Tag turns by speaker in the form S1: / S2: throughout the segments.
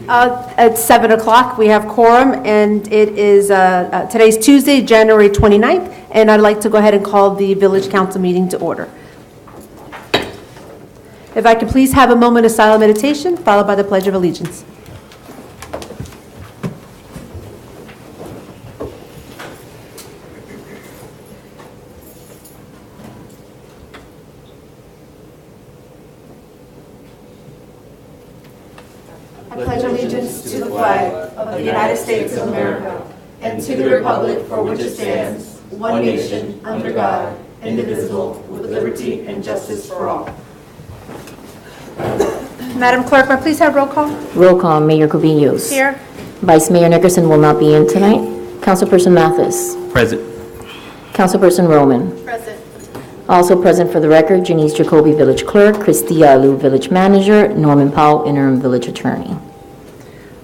S1: At 7 o'clock, we have quorum, and it is, today's Tuesday, January 29th, and I'd like to go ahead and call the Village Council meeting to order. If I could please have a moment of silent meditation, followed by the Pledge of Allegiance. I pledge allegiance to the flag of the United States of America and to the republic for which it stands, one nation, under God, indivisible, with liberty and justice for all. Madam Clerk, may I please have roll call?
S2: Roll call, Mayor Cobillos.
S1: Here.
S2: Vice Mayor Nickerson will not be in tonight. Councilperson Mathis.
S3: Present.
S2: Councilperson Roman.
S1: Present.
S2: Also present for the record, Janice Jacoby, Village Clerk, Cristia Alou, Village Manager, Norman Powell, Interim Village Attorney.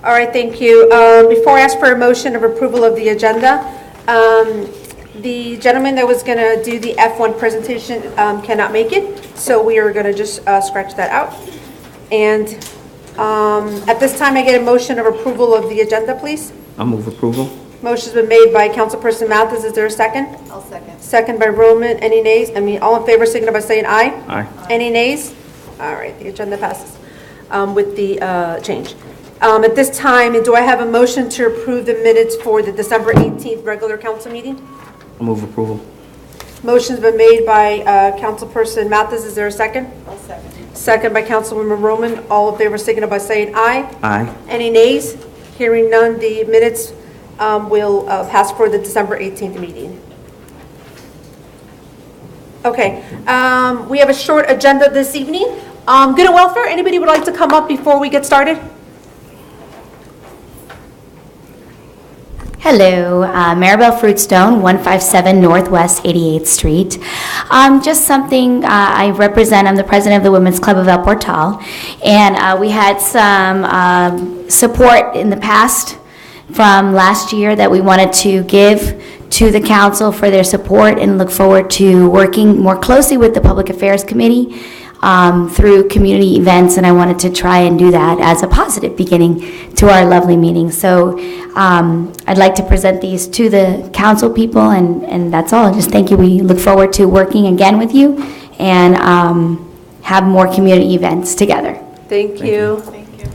S1: All right, thank you. Before I ask for a motion of approval of the agenda, the gentleman that was going to do the F1 presentation cannot make it, so we are going to just scratch that out. And at this time, I get a motion of approval of the agenda, please.
S3: I'll move approval.
S1: Motion's been made by Councilperson Mathis. Is there a second?
S4: I'll second.
S1: Second by Roman. Any nays? All in favor, signify by saying aye.
S3: Aye.
S1: Any nays? All right, the agenda passes with the change. At this time, do I have a motion to approve the minutes for the December 18th regular council meeting?
S3: I'll move approval.
S1: Motion's been made by Councilperson Mathis. Is there a second?
S4: I'll second.
S1: Second by Councilwoman Roman. All in favor, signify by saying aye.
S3: Aye.
S1: Any nays? Hearing none, the minutes will pass for the December 18th meeting. Okay, we have a short agenda this evening. Good and welfare, anybody would like to come up before we get started?
S5: Hello, Maribel Fruitstone, 157 Northwest 88th Street. Just something, I'm the president of the Women's Club of El Portal, and we had some support in the past from last year that we wanted to give to the council for their support, and look forward to working more closely with the Public Affairs Committee through community events, and I wanted to try and do that as a positive beginning to our lovely meeting. So I'd like to present these to the council people, and that's all. Just thank you. We look forward to working again with you and have more community events together.
S1: Thank you.
S4: Thank you.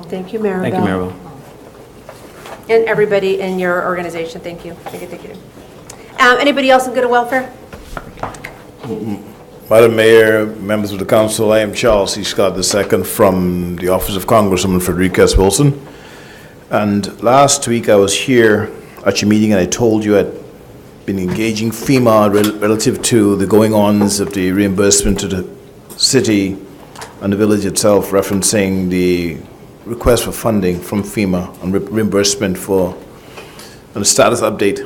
S1: Thank you, Maribel.
S3: Thank you, Maribel.
S1: And everybody in your organization, thank you. Thank you, thank you. Anybody else in good and welfare?
S6: Madam Mayor, members of the council, I am Charles C. Scott II from the office of Congresswoman Frederica S. Wilson. And last week I was here at your meeting and I told you I'd been engaging FEMA relative to the going-ons of the reimbursement to the city and the village itself, referencing the request for funding from FEMA on reimbursement for and a status update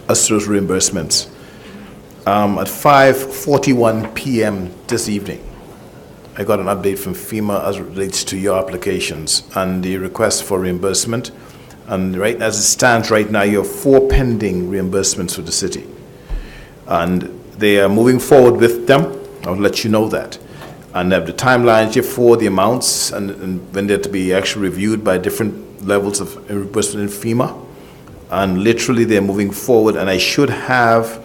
S6: as to those reimbursements. At 5:41 p.m. this evening, I got an update from FEMA as it relates to your applications and the request for reimbursement. And right as it stands right now, you have 4 pending reimbursements for the city. And they are moving forward with them. I'll let you know that. And the timelines here for the amounts and when they're to be actually reviewed by different levels of reimbursement in FEMA. And literally they're moving forward, and I should have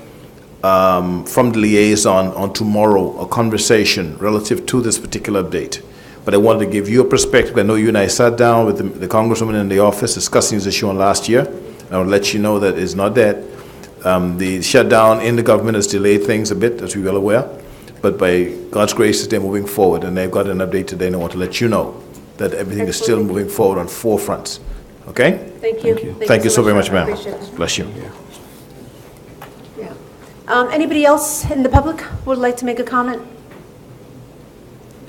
S6: from the liaison on tomorrow a conversation relative to this particular update. But I wanted to give you a perspective. I know you and I sat down with the congresswoman in the office discussing this issue on last year. I will let you know that it's not dead. The shutdown in the government has delayed things a bit, as we're well aware. But by God's grace, they're moving forward, and they've got an update today, and I want to let you know that everything is still moving forward on 4 fronts. Okay?
S1: Thank you.
S6: Thank you so very much,
S1: sir. I
S6: ma'am.
S1: appreciate it.
S6: Bless you.
S1: Yeah. Anybody else in the public would like to make a comment?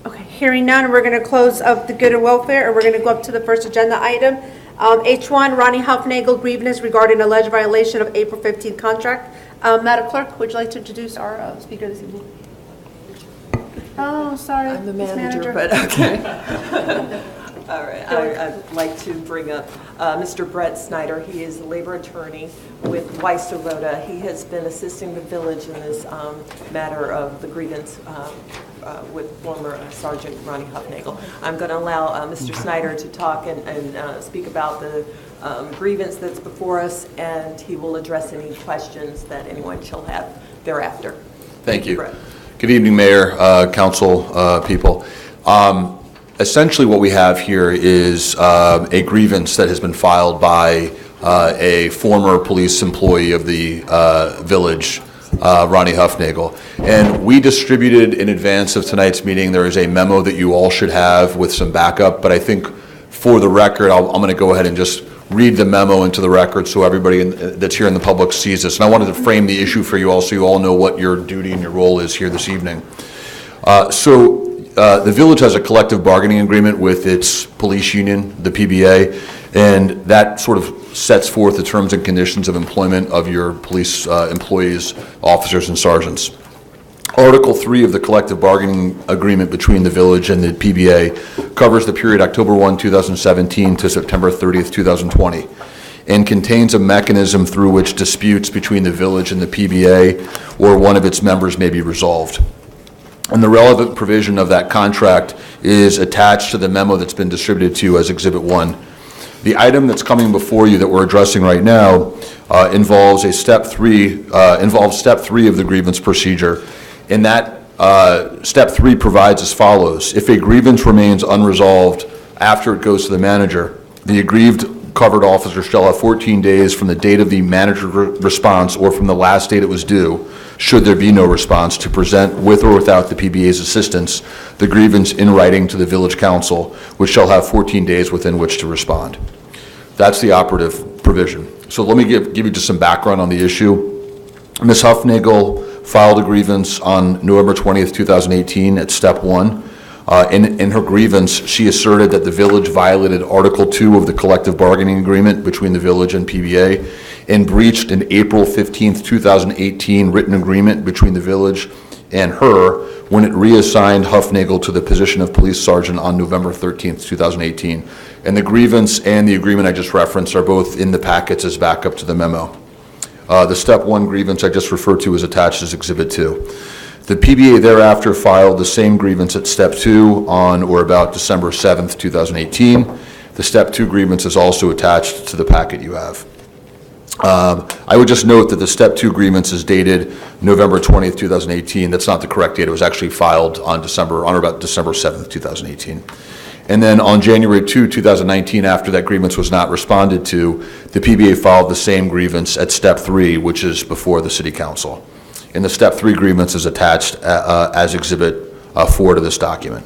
S1: Okay, hearing none, we're going to close up the good and welfare, and we're going to go up to the first agenda item. H1, Ronnie Huffnagel grievance regarding alleged violation of April 15th contract. Madam Clerk, would you like to introduce our speaker this evening? Oh, sorry.
S4: I'm the
S1: Ms.
S4: manager, but okay. All right, I'd like to bring up Mr. Brett Snyder. He is a labor attorney with Weiss Serota. He has been assisting the village in this matter of the grievance with former Sergeant Ronnie Huffnagel. I'm going to allow Mr. Snyder to talk and speak about the grievance that's before us, and he will address any questions that anyone shall have thereafter.
S7: Thank you.
S4: Brett.
S7: Good evening, Mayor, Council, people. Essentially what we have here is a grievance that has been filed by a former police employee of the village, Ronnie Huffnagel. And we distributed in advance of tonight's meeting, there is a memo that you all should have with some backup, but I think for the record, I'm going to go ahead and just read the memo into the record so everybody that's here in the public sees this. And I wanted to frame the issue for you all so you all know what your duty and your role is here this evening. The village has a collective bargaining agreement with its police union, the PBA, and that sort of sets forth the terms and conditions of employment of your police employees, officers, and sergeants. Article 3 of the collective bargaining agreement between the village and the PBA covers the period October 1, 2017 to September 30th, 2020, and contains a mechanism through which disputes between the village and the PBA or one of its members may be resolved. And the relevant provision of that contract is attached to the memo that's been distributed to you as Exhibit 1. The item that's coming before you that we're addressing right now involves step 3 of the grievance procedure. And that step 3 provides as follows. If a grievance remains unresolved after it goes to the manager, the aggrieved covered officer shall have 14 days from the date of the manager response or from the last date it was due, should there be no response, to present with or without the PBA's assistance the grievance in writing to the village council, which shall have 14 days within which to respond. That's the operative provision. So let me give you just some background on the issue. Ms. Huffnagel filed a grievance on November 20th, 2018 at step 1. In her grievance, she asserted that the village violated Article 2 of the collective bargaining agreement between the village and PBA and breached an April 15th, 2018 written agreement between the village and her when it reassigned Huffnagel to the position of police sergeant on November 13th, 2018. And the grievance and the agreement I just referenced are both in the packets as backup to the memo. The step 1 grievance I just referred to is attached as Exhibit 2. The PBA thereafter filed the same grievance at step 2 on or about December 7th, 2018. The step 2 grievance is also attached to the packet you have. I would just note that the step 2 grievance is dated November 20th, 2018. That's not the correct date. It was actually filed on or about December 7th, 2018. And then on January 2, 2019, after that grievance was not responded to, the PBA filed the same grievance at step 3, which is before the city council. And the step 3 grievance is attached as Exhibit 4 to this document.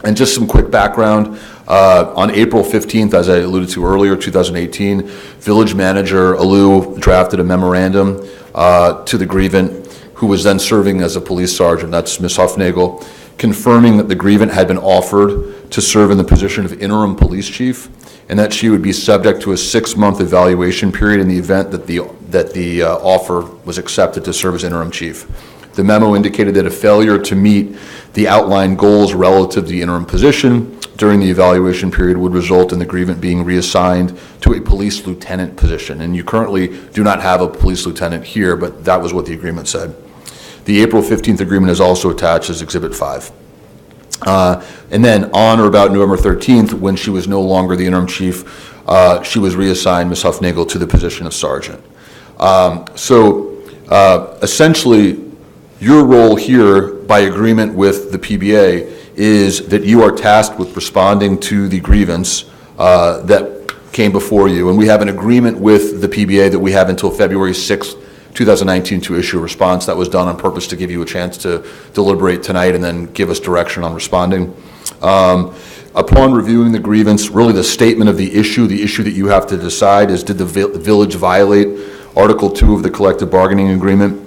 S7: And just some quick background, on April 15th, as I alluded to earlier, 2018, village manager Alou drafted a memorandum to the grievant, who was then serving as a police sergeant, that's Ms. Huffnagel, confirming that the grievant had been offered to serve in the position of interim police chief, and that she would be subject to a 6-month evaluation period in the event that the offer was accepted to serve as interim chief. The memo indicated that a failure to meet the outlined goals relative to the interim position during the evaluation period would result in the grievant being reassigned to a police lieutenant position. And you currently do not have a police lieutenant here, but that was what the agreement said. The April 15th agreement is also attached as Exhibit 5. And then on or about November 13th, when she was no longer the interim chief, she was reassigned, Ms. Huffnagel, to the position of sergeant. Essentially, your role here, by agreement with the PBA, is that you are tasked with responding to the grievance that came before you. And we have an agreement with the PBA that we have until February 6th, 2019 to issue a response. That was done on purpose to give you a chance to deliberate tonight and then give us direction on responding. Upon reviewing the grievance, really the statement of the issue that you have to decide is, did the village violate Article 2 of the collective bargaining agreement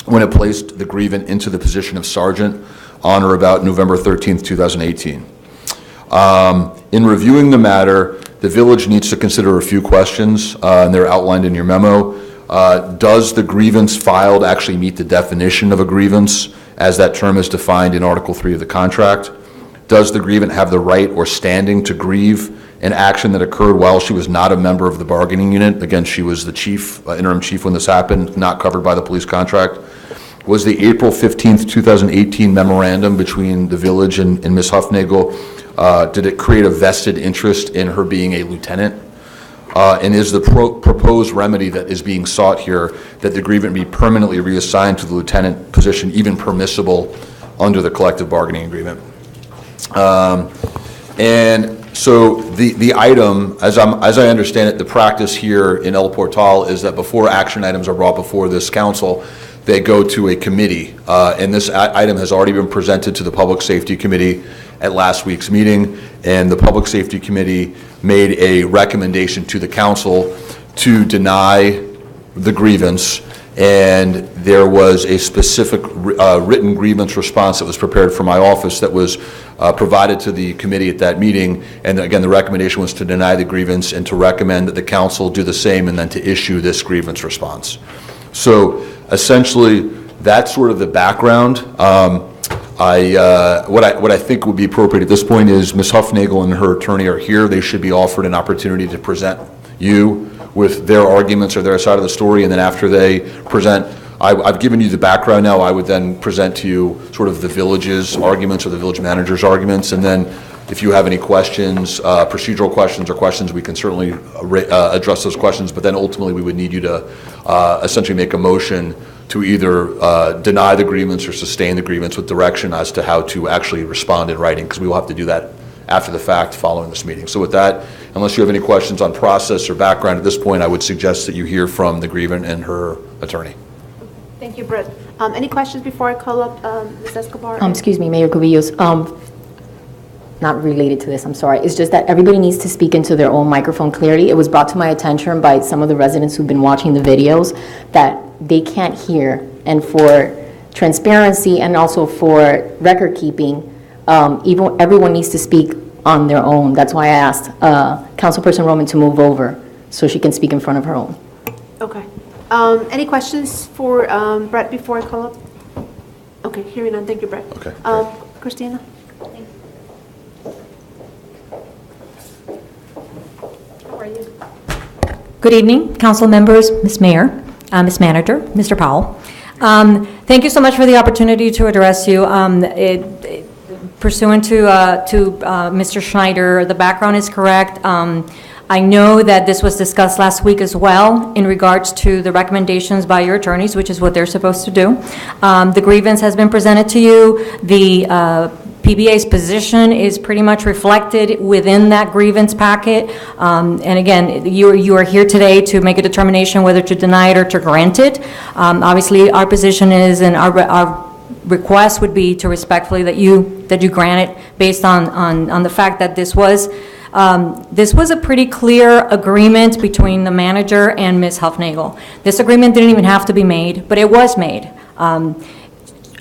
S7: when it placed the grievant into the position of sergeant on or about November 13th, 2018. In reviewing the matter, the village needs to consider a few questions, and they're outlined in your memo. Does the grievance filed actually meet the definition of a grievance as that term is defined in Article 3 of the contract? Does the grievant have the right or standing to grieve an action that occurred while she was not a member of the bargaining unit? Again, she was the chief, interim chief when this happened, not covered by the police contract. was the April 15th, 2018 memorandum between the village and Ms. Huffnagel. Did it create a vested interest in her being a lieutenant? And is the proposed remedy that is being sought here that the grievant be permanently reassigned to the lieutenant position even permissible under the collective bargaining agreement? And so the item, as I understand it, the practice here in El Portal is that before action items are brought before this council, they go to a committee. And this item has already been presented to the Public Safety Committee at last week's meeting, and the Public Safety Committee made a recommendation to the council to deny the grievance, and there was a specific written grievance response that was prepared for my office that was provided to the committee at that meeting. And again, the recommendation was to deny the grievance and to recommend that the council do the same and then to issue this grievance response. So essentially, that's sort of the background. What I think would be appropriate at this point is Ms. Huffnagel and her attorney are here. They should be offered an opportunity to present you with their arguments or their side of the story, and then after they present, I've given you the background now. I would then present to you sort of the village's arguments or the village manager's arguments, and then if you have any questions, procedural questions or questions, we can certainly address those questions, but then ultimately we would need you to essentially make a motion to either deny the grievance or sustain the grievance with direction as to how to actually respond in writing, because we will have to do that after the fact following this meeting. So with that, unless you have any questions on process or background at this point, I would suggest that you hear from the grievant and her attorney.
S1: Thank you, Brett. Any questions before I call up Ms. Escobar?
S2: Excuse me, Mayor Cubillos, not related to this, I'm sorry. It's just that everybody needs to speak into their own microphone clearly. It was brought to my attention by some of the residents who've been watching the videos that they can't hear. And for transparency and also for record keeping, everyone needs to speak on their own. That's why I asked Councilperson Roman to move over so she can speak in front of her own.
S1: Okay. Any questions for Brett before I call up? Okay, hearing none. Thank you, Brett.
S7: Okay,
S1: Christina? How are you?
S8: Good evening, council members, Ms. Mayor, Ms. Manager, Mr. Powell. Thank you so much for the opportunity to address you. Pursuant to Mr. Schneider, the background is correct. I know that this was discussed last week as well in regards to the recommendations by your attorneys, which is what they're supposed to do. The grievance has been presented to you. The PBA's position is pretty much reflected within that grievance packet. And again, you are here today to make a determination whether to deny it or to grant it. Obviously, our position is, and our request would be to respectfully that you grant it based on the fact that this was a pretty clear agreement between the manager and Ms. Huffnagel. This agreement didn't even have to be made, but it was made.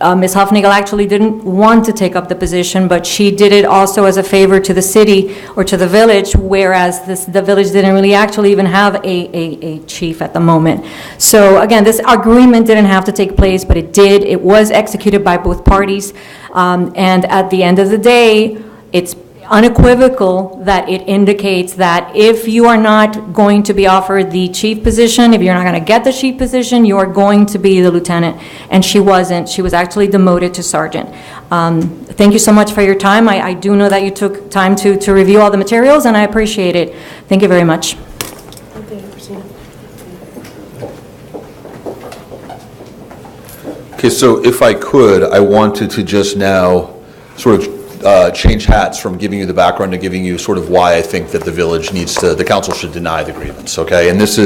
S8: Ms. Huffnagel actually didn't want to take up the position, but she did it also as a favor to the city or to the village, whereas the village didn't really actually even have a chief at the moment. So again, this agreement didn't have to take place, but it did. It was executed by both parties. And at the end of the day, it's unequivocal that it indicates that if you are not going to be offered the chief position, if you're not going to get the chief position, you are going to be the lieutenant. And she wasn't. She was actually demoted to sergeant. Thank you so much for your time. I do know that you took time to review all the materials, and I appreciate it. Thank you very much.
S1: Okay, Christina.
S7: Okay, so if I could, I wanted to just now sort of change hats from giving you the background to giving you sort of why I think that the village needs to, the council should deny the grievance, okay? And this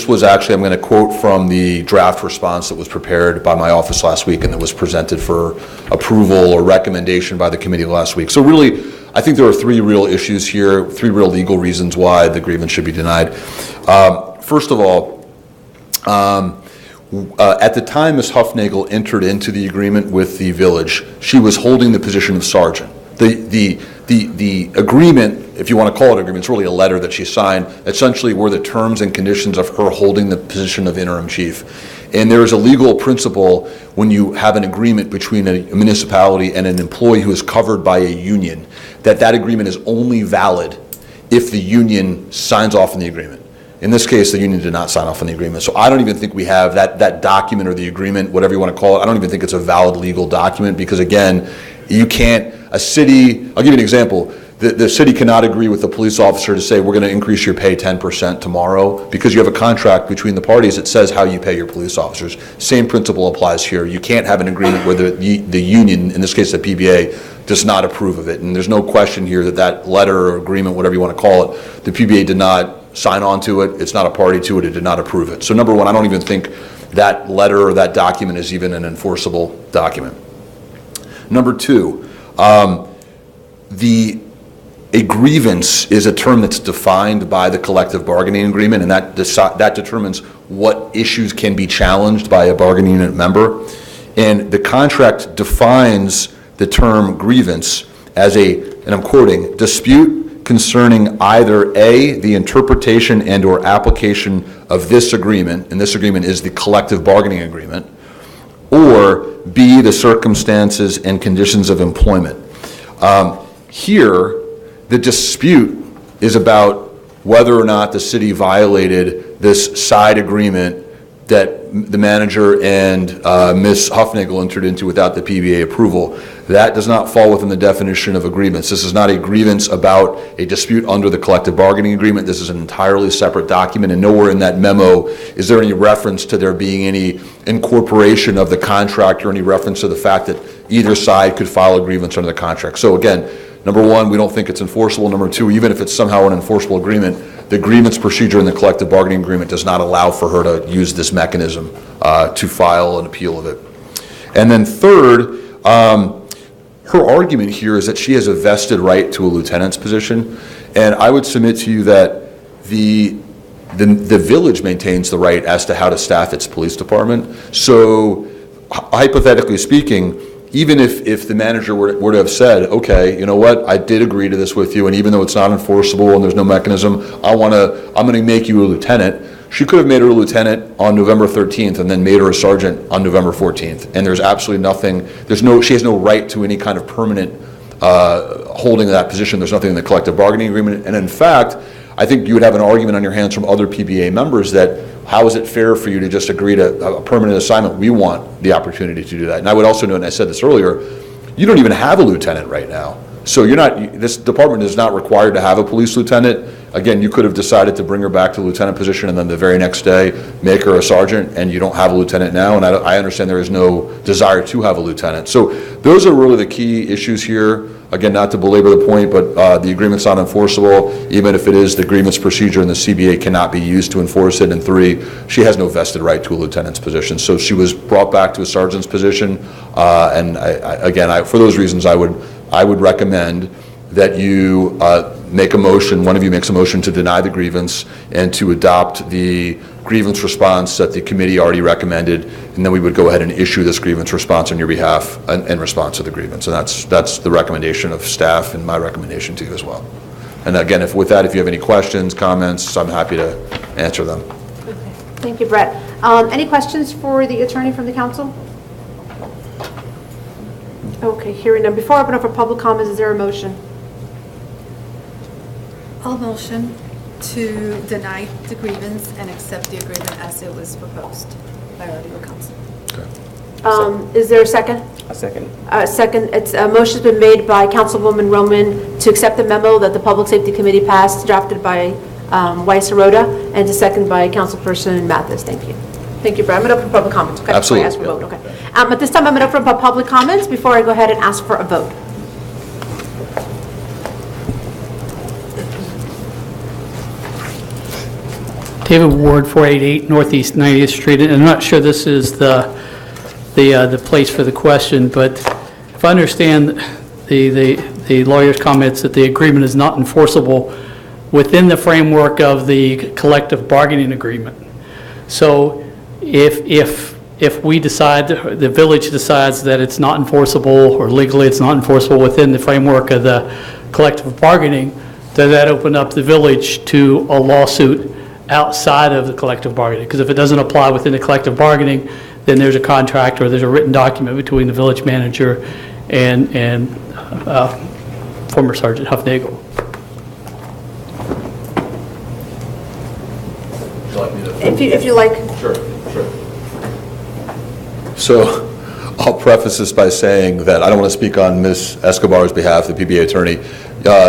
S7: was actually, I'm going to quote from the draft response that was prepared by my office last week and that was presented for approval or recommendation by the committee last week. So really, I think there are three real issues here, three real legal reasons why the grievance should be denied. First of all, at the time Ms. Huffnagel entered into the agreement with the village, she was holding the position of sergeant. The agreement, if you want to call it an agreement, it's really a letter that she signed, essentially were the terms and conditions of her holding the position of interim chief. And there is a legal principle when you have an agreement between a municipality and an employee who is covered by a union, that agreement is only valid if the union signs off on the agreement. In this case, the union did not sign off on the agreement. So I don't even think we have that document or the agreement, whatever you want to call it. I don't even think it's a valid legal document because, again, you can't, a city, I'll give you an example. The city cannot agree with the police officer to say, we're going to increase your pay 10% tomorrow because you have a contract between the parties that says how you pay your police officers. Same principle applies here. You can't have an agreement where the union, in this case the PBA, does not approve of it. And there's no question here that letter or agreement, whatever you want to call it, the PBA did not sign on to it. It's not a party to it. It did not approve it. So number one, I don't even think that letter or that document is even an enforceable document. Number two, a grievance is a term that's defined by the collective bargaining agreement, and that determines what issues can be challenged by a bargaining unit member. And the contract defines the term grievance as and I'm quoting, dispute concerning either A, the interpretation and or application of this agreement, and this agreement is the collective bargaining agreement, or B, the circumstances and conditions of employment. Here, the dispute is about whether or not the city violated this side agreement that the manager and Ms. Huffnagel entered into without the PBA approval. That does not fall within the definition of a grievance. This is not a grievance about a dispute under the collective bargaining agreement. This is an entirely separate document, and nowhere in that memo is there any reference to there being any incorporation of the contract or any reference to the fact that either side could file a grievance under the contract. So again, number one, we don't think it's enforceable. Number two, even if it's somehow an enforceable agreement, the grievance procedure in the collective bargaining agreement does not allow for her to use this mechanism to file an appeal of it. And then third, her argument here is that she has a vested right to a lieutenant's position, and I would submit to you that the village maintains the right as to how to staff its police department. So hypothetically speaking, even if the manager were to have said, okay, you know what, I did agree to this with you, and even though it's not enforceable and there's no mechanism, I'm going to make you a lieutenant. She could have made her a lieutenant on November 13th and then made her a sergeant on November 14th. And there's absolutely nothing, she has no right to any kind of permanent holding of that position. There's nothing in the collective bargaining agreement. And in fact, I think you would have an argument on your hands from other PBA members that how is it fair for you to just agree to a permanent assignment? We want the opportunity to do that. And I would also note, and I said this earlier, you don't even have a lieutenant right now. So this department is not required to have a police lieutenant. Again, you could have decided to bring her back to the lieutenant position and then the very next day make her a sergeant, and you don't have a lieutenant now, and I understand there is no desire to have a lieutenant. So those are really the key issues here. Again, not to belabor the point, but the agreement's not enforceable. Even if it is, the agreement's procedure and the CBA cannot be used to enforce it. And three, she has no vested right to a lieutenant's position. So she was brought back to a sergeant's position, and for those reasons, I would recommend that you make a motion, one of you makes a motion to deny the grievance and to adopt the grievance response that the committee already recommended, and then we would go ahead and issue this grievance response on your behalf in response to the grievance. And that's the recommendation of staff and my recommendation to you as well. And again, if you have any questions, comments, I'm happy to answer them.
S1: Okay. Thank you, Brett. Any questions for the attorney from the council? Okay, hearing none. Before I open up for public comments, is there a motion?
S9: I'll motion to deny the grievance and accept the agreement as it was proposed by our legal counsel.
S1: Is there a second?
S3: A second.
S1: Second, a motion's been made by Councilwoman Roman to accept the memo that the Public Safety Committee passed, drafted by Weiss Arota, and to second by Councilperson Mathis. Thank you. Thank you, Brett. I'm going to open for public comments. Okay?
S7: Absolutely.
S1: Before I ask for a vote. Okay. At this time, I'm going to open up for public comments before I go ahead and ask for a vote.
S10: David Ward, 488 Northeast 90th Street, and I'm not sure this is the place for the question, but if I understand the lawyer's comments that the agreement is not enforceable within the framework of the collective bargaining agreement. So if we decide, the village decides that it's not enforceable, or legally it's not enforceable within the framework of the collective bargaining, does that open up the village to a lawsuit outside of the collective bargaining? Because if it doesn't apply within the collective bargaining, then there's a contract or there's a written document between the village manager and former Sergeant Huffnagel.
S7: Would you like me to?
S1: If you like.
S7: Sure. So I'll preface this by saying that I don't want to speak on Ms. Escobar's behalf, the PBA attorney.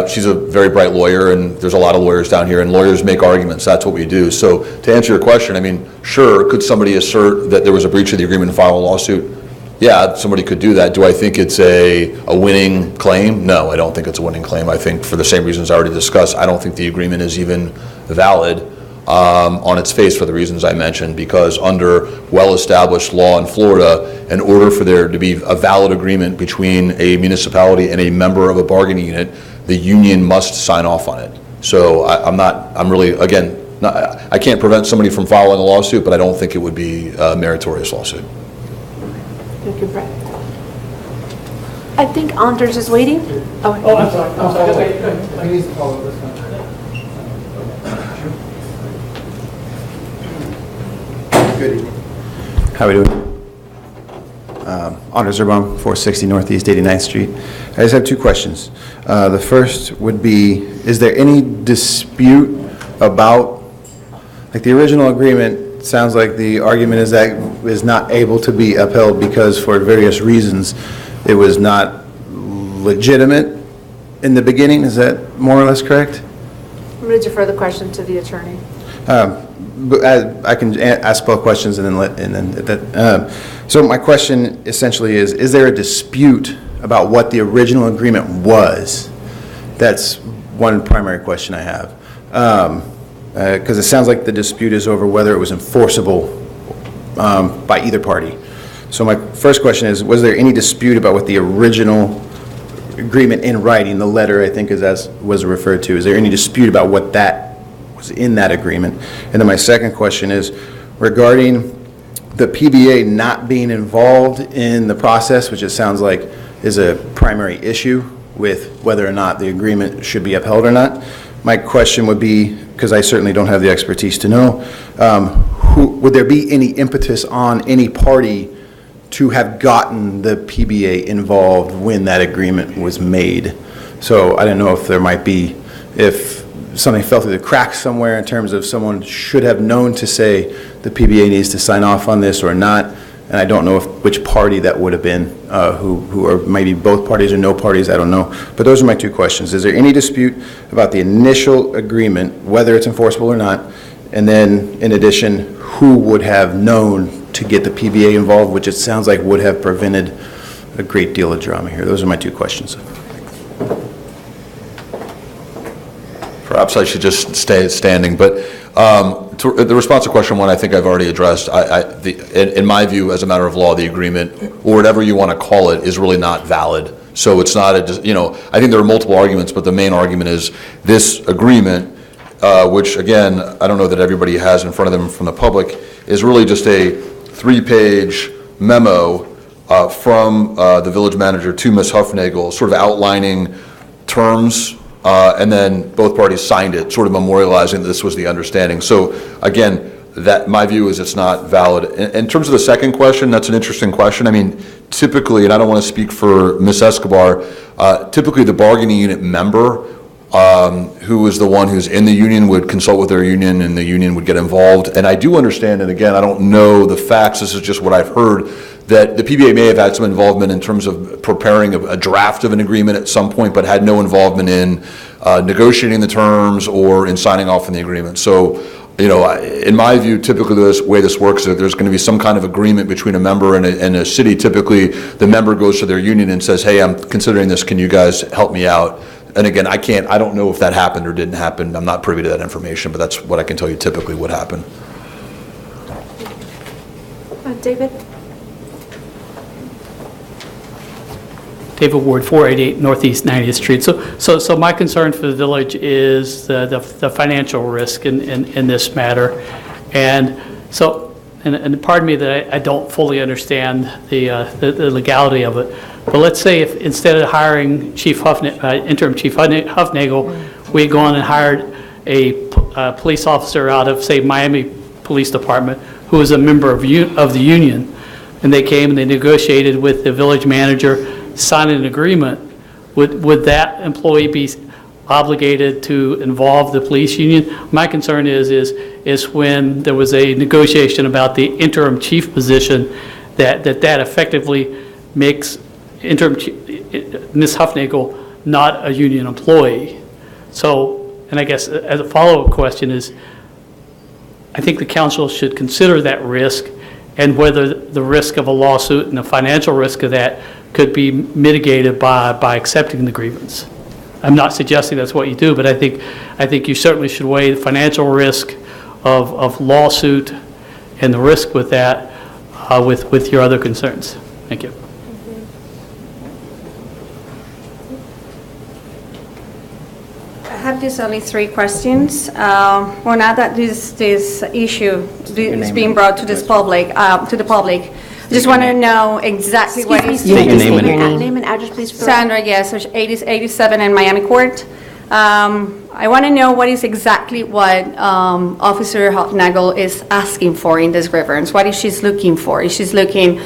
S7: She's a very bright lawyer, and there's a lot of lawyers down here, and lawyers make arguments. That's what we do. So to answer your question, I mean, sure, could somebody assert that there was a breach of the agreement and file a lawsuit? Yeah, somebody could do that. Do I think it's a winning claim? No, I don't think it's a winning claim. I think for the same reasons I already discussed, I don't think the agreement is even valid on its face for the reasons I mentioned, because under well-established law in Florida, in order for there to be a valid agreement between a municipality and a member of a bargaining unit, the union must sign off on it. So I'm really, again, I can't prevent somebody from filing a lawsuit, but I don't think it would be a meritorious lawsuit.
S1: Thank you, Brett. I think Anders is waiting.
S10: Oh, I'm sorry. I need to follow this one.
S11: Good evening. How are we doing? Anders Zerbaum, 460 Northeast 89th Street. I just have two questions. The first would be, is there any dispute about, like the original agreement, sounds like the argument is that is not able to be upheld because for various reasons it was not legitimate in the beginning. Is that more or less correct?
S1: I'm going to defer the question to the attorney.
S11: But I can ask both questions and then so my question essentially is there a dispute about what the original agreement was? That's one primary question I have. Because it sounds like the dispute is over whether it was enforceable by either party. So my first question is, was there any dispute about what the original agreement in writing, the letter I think is as was referred to, is there any dispute about what that was in that agreement? And then my second question is regarding the PBA not being involved in the process, which it sounds like is a primary issue with whether or not the agreement should be upheld or not. My question would be, because I certainly don't have the expertise to know, would there be any impetus on any party to have gotten the PBA involved when that agreement was made? So I didn't know if there might be, if something fell through the cracks somewhere in terms of someone should have known to say the PBA needs to sign off on this or not, and I don't know which party that would have been, who are maybe both parties or no parties, I don't know. But those are my two questions. Is there any dispute about the initial agreement, whether it's enforceable or not? And then, in addition, who would have known to get the PBA involved, which it sounds like would have prevented a great deal of drama here? Those are my two questions.
S7: Perhaps I should just stay standing, but the response to question one, I think I've already addressed. In my view, as a matter of law, the agreement, or whatever you want to call it, is really not valid. So it's not I think there are multiple arguments, but the main argument is this agreement, which again, I don't know that everybody has in front of them from the public, is really just a 3-page memo from the village manager to Ms. Huffnagel, sort of outlining terms, and then both parties signed it, sort of memorializing that this was the understanding. So again, that my view is it's not valid. In terms of the second question, that's an interesting question. I mean, typically, and I don't want to speak for Ms. Escobar, typically the bargaining unit member who is the one who's in the union would consult with their union, and the union would get involved. And I do understand, and again, I don't know the facts, this is just what I've heard, that the PBA may have had some involvement in terms of preparing a draft of an agreement at some point, but had no involvement in negotiating the terms or in signing off on the agreement. So, in my view, typically the way this works is that there's going to be some kind of agreement between a member and a city. Typically, the member goes to their union and says, hey, I'm considering this, can you guys help me out? And again, I don't know if that happened or didn't happen. I'm not privy to that information, but that's what I can tell you typically would happen.
S1: David?
S10: David Ward, 488 Northeast 90th Street. So my concern for the village is the financial risk in this matter. And so, and pardon me that I don't fully understand the legality of it, but let's say if instead of hiring interim Chief Huffnagel, we had gone and hired a police officer out of, say, Miami Police Department, who was a member of the union, and they came and they negotiated with the village manager, signed an agreement, would that employee be obligated to involve the police union? My concern is is when there was a negotiation about the interim chief position, that effectively makes interim Ms. Huffnagel not a union employee. So, and I guess as a follow-up question is, I think the council should consider that risk and whether the risk of a lawsuit and the financial risk of that could be mitigated by accepting the grievance. I'm not suggesting that's what you do, but I think you certainly should weigh the financial risk of lawsuit and the risk with that with your other concerns. Thank you.
S12: I have just only 3 questions. Well, now that this issue is being brought to the public, I just want to know exactly what is...
S3: State your name and
S1: Name and address, please. for-
S12: Sandra Guess, 87 in Miami Court. I want to know what is exactly what Officer Huffnagel is asking for in this grievance. What is she looking for? Is she looking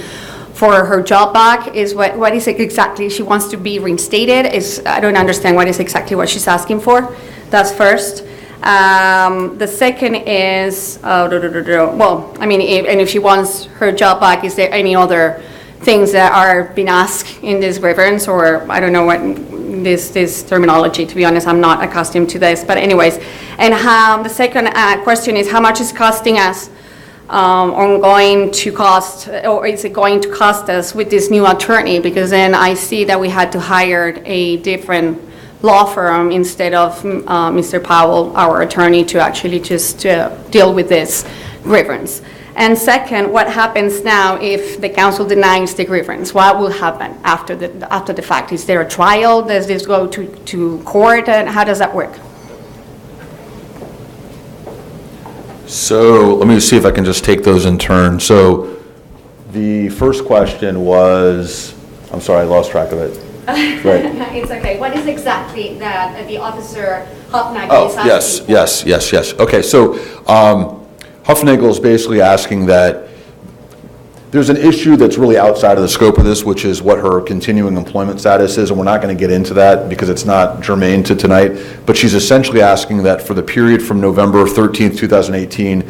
S12: for her job back? Is what is it exactly she wants to be reinstated? I don't understand what is exactly what she's asking for. That's first. The second is, well, I mean, if she wants her job back, is there any other things that are being asked in this grievance, or I don't know what this terminology, to be honest, I'm not accustomed to this, but anyways. And the second question is, how much is costing us going to cost, or is it going to cost us with this new attorney? Because then I see that we had to hire a different law firm instead of Mr. Powell, our attorney, to actually just deal with this grievance. And second, what happens now if the council denies the grievance? What will happen after the fact? Is there a trial? Does this go to court? And how does that work?
S7: So let me see if I can just take those in turn. So the first question was, I'm sorry, I lost track of it. Right.
S12: It's okay. What is exactly that the officer Huffnagel is asking for?
S7: Yes. Okay, so Huffnagel is basically asking that there's an issue that's really outside of the scope of this, which is what her continuing employment status is, and we're not going to get into that because it's not germane to tonight, but she's essentially asking that for the period from November 13th, 2018,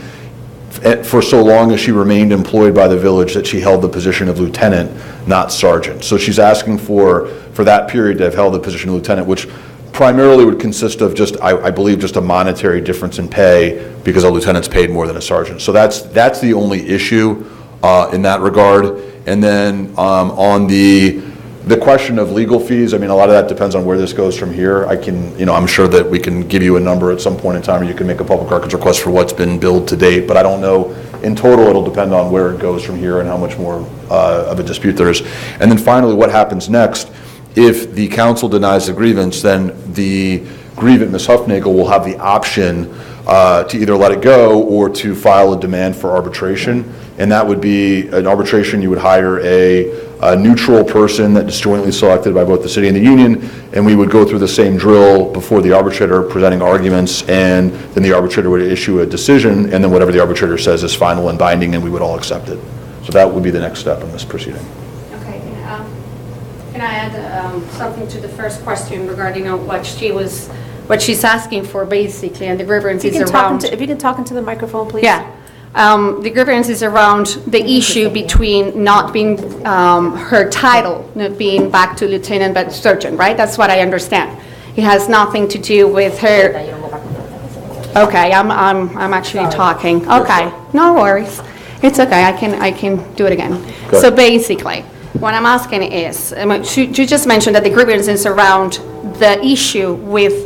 S7: for so long as she remained employed by the village, that she held the position of lieutenant, not sergeant. So she's asking for that period to have held the position of lieutenant, which primarily would consist of just, I believe, just a monetary difference in pay because a lieutenant's paid more than a sergeant. So that's the only issue in that regard. And then on the question of legal fees, I mean, a lot of that depends on where this goes from here. I'm sure that we can give you a number at some point in time, or you can make a public records request for what's been billed to date, but I don't know. In total, it'll depend on where it goes from here and how much more of a dispute there is. And then finally, what happens next? If the council denies the grievance, then the grievant, Ms. Huffnagel, will have the option to either let it go or to file a demand for arbitration. And that would be an arbitration. You would hire a neutral person that is jointly selected by both the city and the union, and we would go through the same drill before the arbitrator, presenting arguments, and then the arbitrator would issue a decision, and then whatever the arbitrator says is final and binding, and we would all accept it. So that would be the next step in this proceeding.
S12: Okay. Can I add something to the first question regarding what she's asking for, basically, and the grievance is around...
S1: If you can talk into the microphone, please.
S12: Yeah. The grievance is around the issue between not being her title, not being back to lieutenant but sergeant, right? That's what I understand. It has nothing to do with her. Okay, I'm actually talking. Okay, no worries. It's okay. I can do it again.
S7: Good.
S12: So basically, what I'm asking is, you just mentioned that the grievance is around the issue with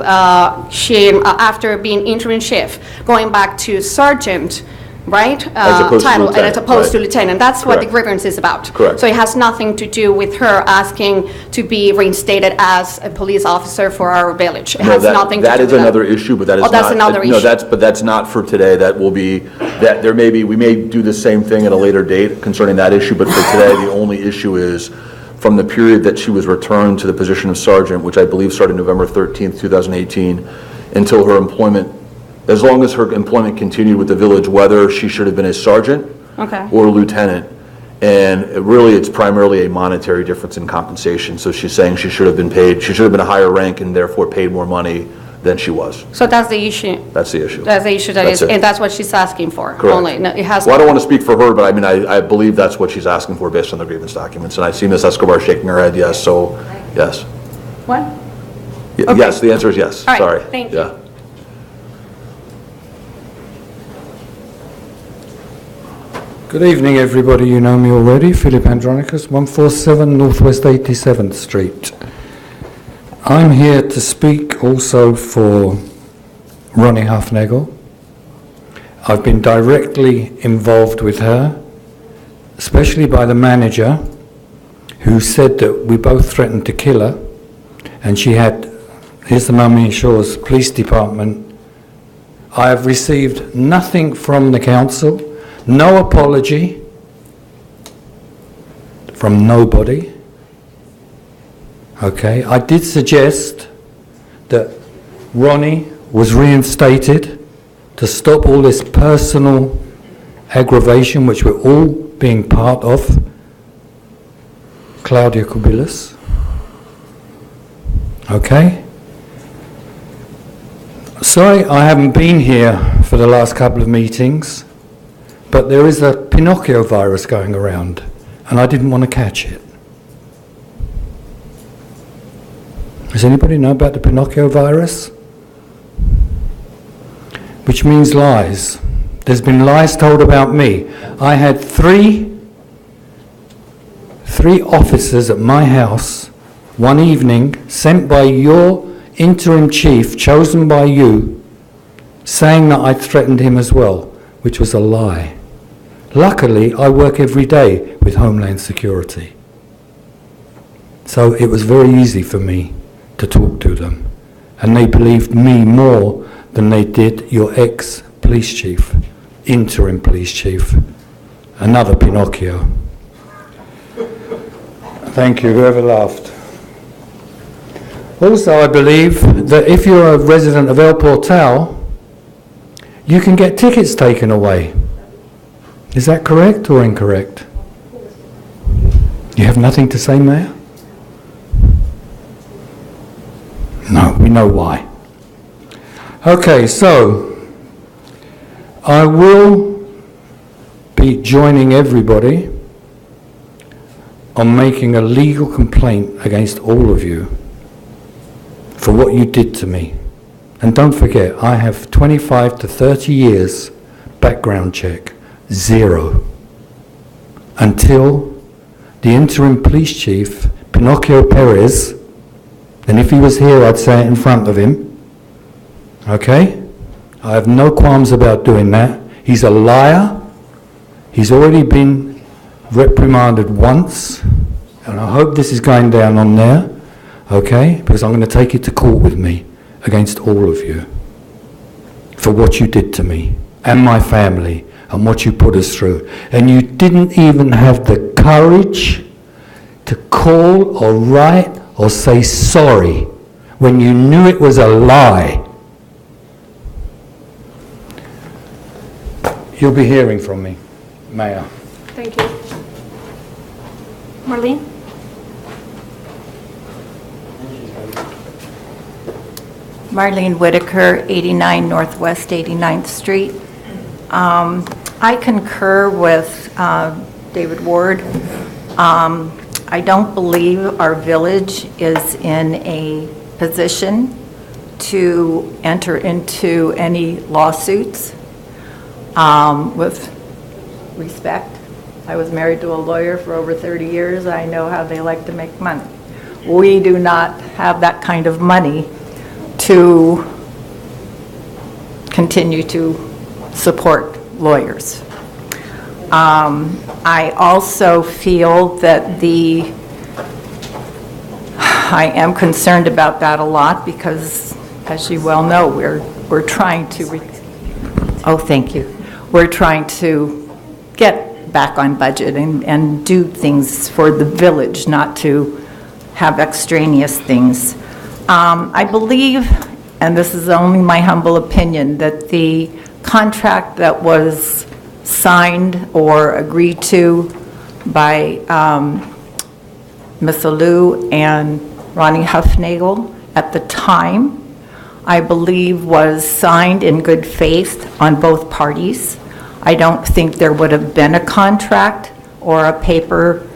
S12: she after being interim chief going back to sergeant. Right?
S7: As opposed to
S12: title,
S7: lieutenant,
S12: as opposed to
S7: right.
S12: lieutenant. That's what the
S7: Correct.
S12: grievance is about.
S7: Correct.
S12: So it has nothing to do with her asking to be reinstated as a police officer for our village. It has nothing to do with that.
S7: That is another issue, but that is not.
S12: Oh, that's another issue.
S7: No, that's not for today. That will be, we may do the same thing at a later date concerning that issue, but for today, the only issue is from the period that she was returned to the position of sergeant, which I believe started November 13th, 2018, until her employment, as long as her employment continued with the village, whether she should have been a sergeant or lieutenant. And really, it's primarily a monetary difference in compensation. So she's saying she should have been paid, she should have been a higher rank and therefore paid more money than she was.
S12: So that's the issue.
S7: That's the issue.
S12: That's the issue that
S7: That's
S12: is,
S7: it.
S12: and that's what she's asking for.
S7: Correct.
S12: Only. No, it has.
S7: Well, I don't want to speak for her, but I mean, I believe that's what she's asking for based on the grievance documents. And I see Ms. Escobar shaking her head, yes, so, yes.
S12: What?
S7: Y- Yes, the answer is yes,
S12: All right,
S7: sorry.
S12: thank you.
S7: Yeah.
S13: Good evening, everybody. You know me already. Philip Andronicus, 147 Northwest 87th Street. I'm here to speak also for Ronnie Huffnagel. I've been directly involved with her, especially by the manager, who said that we both threatened to kill her, and she had, here's the Mummy Shores Police Department. I have received nothing from the council, no apology from nobody. Okay, I did suggest that Ronnie was reinstated to stop all this personal aggravation, which we're all being part of. Claudia Kubilis. Okay? Sorry I haven't been here for the last couple of meetings, but there is a Pinocchio virus going around, and I didn't want to catch it. Does anybody know about the Pinocchio virus? Which means lies. There's been lies told about me. I had three officers at my house one evening sent by your interim chief, chosen by you, saying that I threatened him as well, which was a lie. Luckily, I work every day with Homeland Security. So it was very easy for me to talk to them. And they believed me more than they did your ex-police chief, interim police chief, another Pinocchio. Thank you, whoever laughed. Also, I believe that if you're a resident of El Portal, you can get tickets taken away. Is that correct or incorrect? You have nothing to say, Mayor? No, we know why. Okay, so I will be joining everybody on making a legal complaint against all of you for what you did to me. And don't forget, I have 25 to 30 years background check, 0. Until the interim police chief, Pinocchio Perez, and if he was here, I'd say it in front of him. Okay? I have no qualms about doing that. He's a liar. He's already been reprimanded once, and I hope this is going down on there, okay? Because I'm going to take it to court with me against all of you for what you did to me and my family and what you put us through. And you didn't even have the courage to call or write or say sorry when you knew it was a lie. You'll be hearing from me, Mayor.
S12: Thank you. Marlene?
S14: Marlene Whitaker, 89 Northwest 89th Street. I concur with David Ward. I don't believe our village is in a position to enter into any lawsuits. With respect, I was married to a lawyer for over 30 years. I know how they like to make money. We do not have that kind of money to continue to support lawyers. I also feel that I am concerned about that a lot because, as you well know, we're trying to, thank you. We're trying to get back on budget and do things for the village, not to have extraneous things. I believe, and this is only my humble opinion, that the contract that was signed or agreed to by Ms. Alou and Ronnie Huffnagel at the time I believe was signed in good faith on both parties. I don't think there would have been a contract or a paper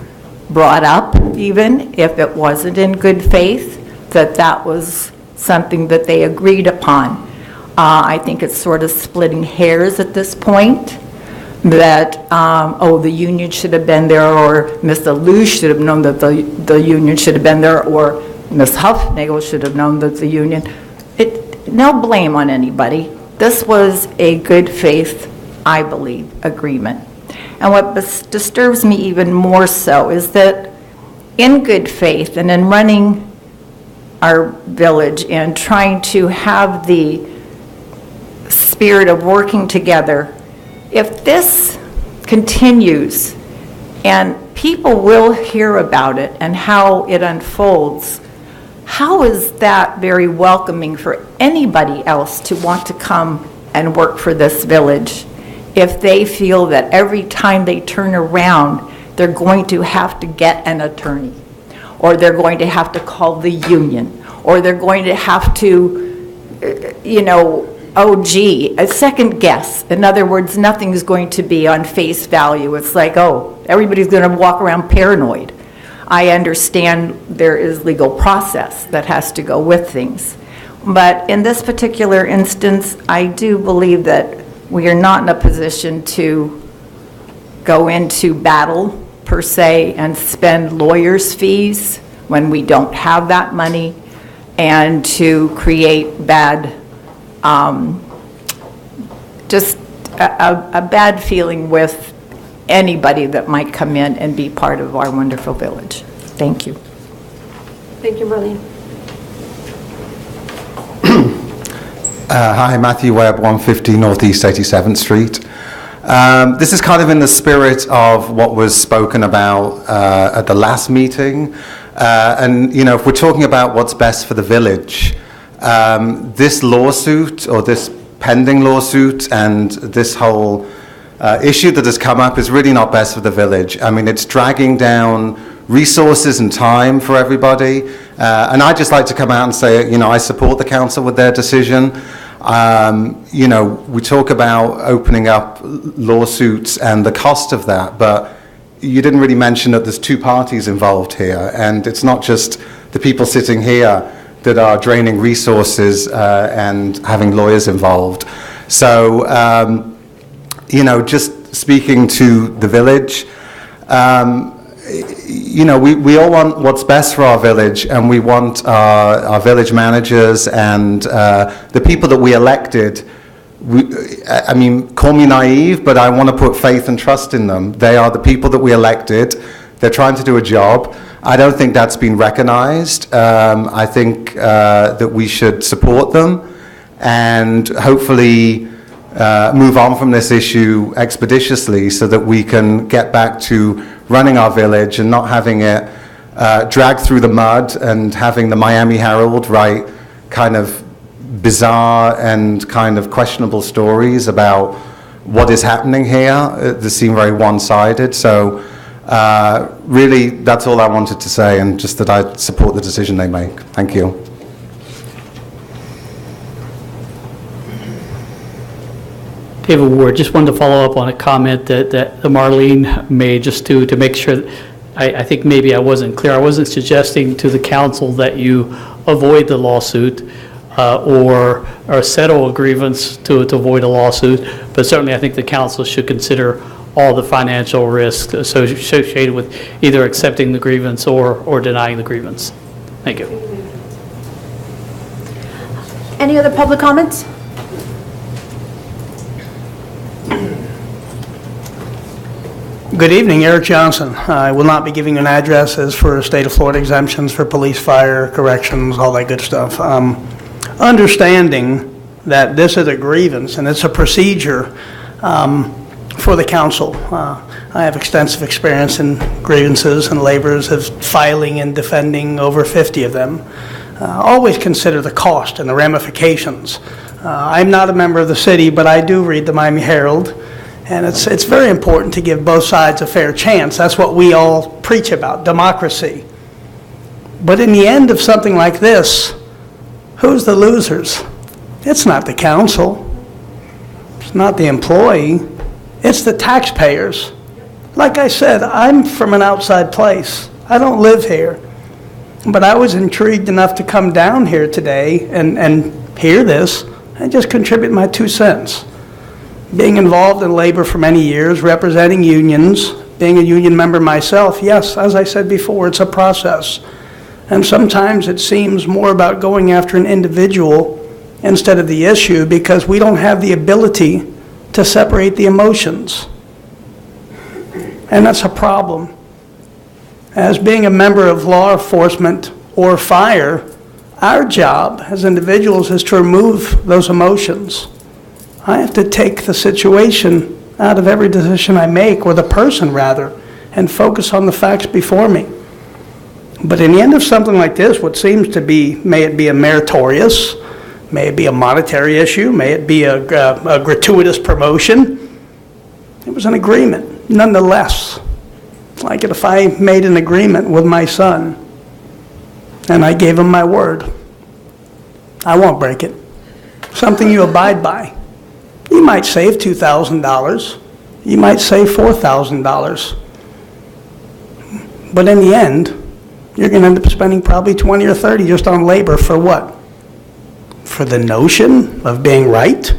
S14: brought up even if it wasn't in good faith, that was something that they agreed upon. I think it's sort of splitting hairs at this point, that, the union should have been there, or Mr. Lou should have known that the union should have been there, or Ms. Huffnagel should have known that the union. No blame on anybody. This was a good faith, I believe, agreement. And what disturbs me even more so is that in good faith and in running our village and trying to have the spirit of working together, if this continues and people will hear about it and how it unfolds, how is that very welcoming for anybody else to want to come and work for this village if they feel that every time they turn around, they're going to have to get an attorney, or they're going to have to call the union, or they're going to have to, a second guess. In other words, nothing's going to be on face value. It's like, everybody's going to walk around paranoid. I understand there is legal process that has to go with things. But in this particular instance, I do believe that we are not in a position to go into battle, per se, and spend lawyers' fees when we don't have that money, and to create bad, just a bad feeling with anybody that might come in and be part of our wonderful village. Thank you.
S1: Thank you, Marlene.
S15: Hi, Matthew Webb, 150 Northeast 87th Street. This is kind of in the spirit of what was spoken about at the last meeting. And, if we're talking about what's best for the village, this lawsuit, or this pending lawsuit, and this whole issue that has come up is really not best for the village. I mean, it's dragging down resources and time for everybody. And I'd just like to come out and say, I support the council with their decision. We talk about opening up lawsuits and the cost of that, but you didn't really mention that there's two parties involved here, and it's not just the people sitting here that are draining resources and having lawyers involved. So, just speaking to the village, we all want what's best for our village, and we want our village managers and the people that we elected. Call me naive, but I want to put faith and trust in them. They are the people that we elected. They're trying to do a job. I don't think that's been recognized. I think that we should support them and hopefully move on from this issue expeditiously so that we can get back to running our village and not having it dragged through the mud and having the Miami Herald write kind of bizarre and kind of questionable stories about what is happening here. They seem very one-sided. So really, that's all I wanted to say, and just that I support the decision they make. Thank you.
S10: David Ward, just wanted to follow up on a comment that Marlene made, just to make sure, I think maybe I wasn't clear. I wasn't suggesting to the council that you avoid the lawsuit or settle a grievance to avoid a lawsuit, but certainly I think the council should consider all the financial risks associated with either accepting the grievance or denying the grievance. Thank you.
S1: Any other public comments?
S16: Good evening, Eric Johnson. I will not be giving an address as for state of Florida exemptions for police, fire, corrections, all that good stuff. Understanding that this is a grievance and it's a procedure for the council. I have extensive experience in grievances and laborers of filing and defending over 50 of them. Always consider the cost and the ramifications. I'm not a member of the city, but I do read the Miami Herald. And it's very important to give both sides a fair chance. That's what we all preach about, democracy. But in the end of something like this, who's the losers? It's not the council. It's not the employee. It's the taxpayers. Like I said, I'm from an outside place. I don't live here. But I was intrigued enough to come down here today and hear this and just contribute my 2 cents. Being involved in labor for many years, representing unions, being a union member myself, yes, as I said before, it's a process. And sometimes it seems more about going after an individual instead of the issue because we don't have the ability to separate the emotions. And that's a problem. As being a member of law enforcement or fire, our job as individuals is to remove those emotions. I have to take the situation out of every decision I make, or the person rather, and focus on the facts before me. But in the end of something like this, what seems to be, may it be a meritorious, may it be a monetary issue, may it be a gratuitous promotion, it was an agreement, nonetheless. Like if I made an agreement with my son and I gave him my word, I won't break it. Something you abide by. You might save $2,000. You might save $4,000. But in the end, you're going to end up spending probably 20 or 30 just on labor for what? For the notion of being right?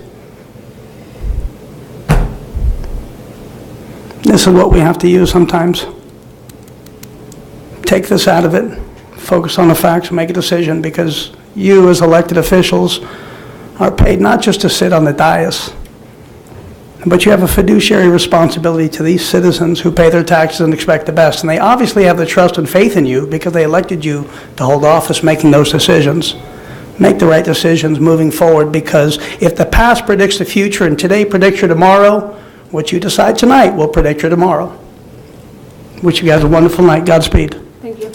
S16: This is what we have to use sometimes. Take this out of it, focus on the facts, make a decision, because you as elected officials are paid not just to sit on the dais, but you have a fiduciary responsibility to these citizens who pay their taxes and expect the best. And they obviously have the trust and faith in you because they elected you to hold office making those decisions. Make the right decisions moving forward, because if the past predicts the future and today predicts your tomorrow, what you decide tonight will predict your tomorrow. Wish you guys a wonderful night. Godspeed.
S1: Thank you.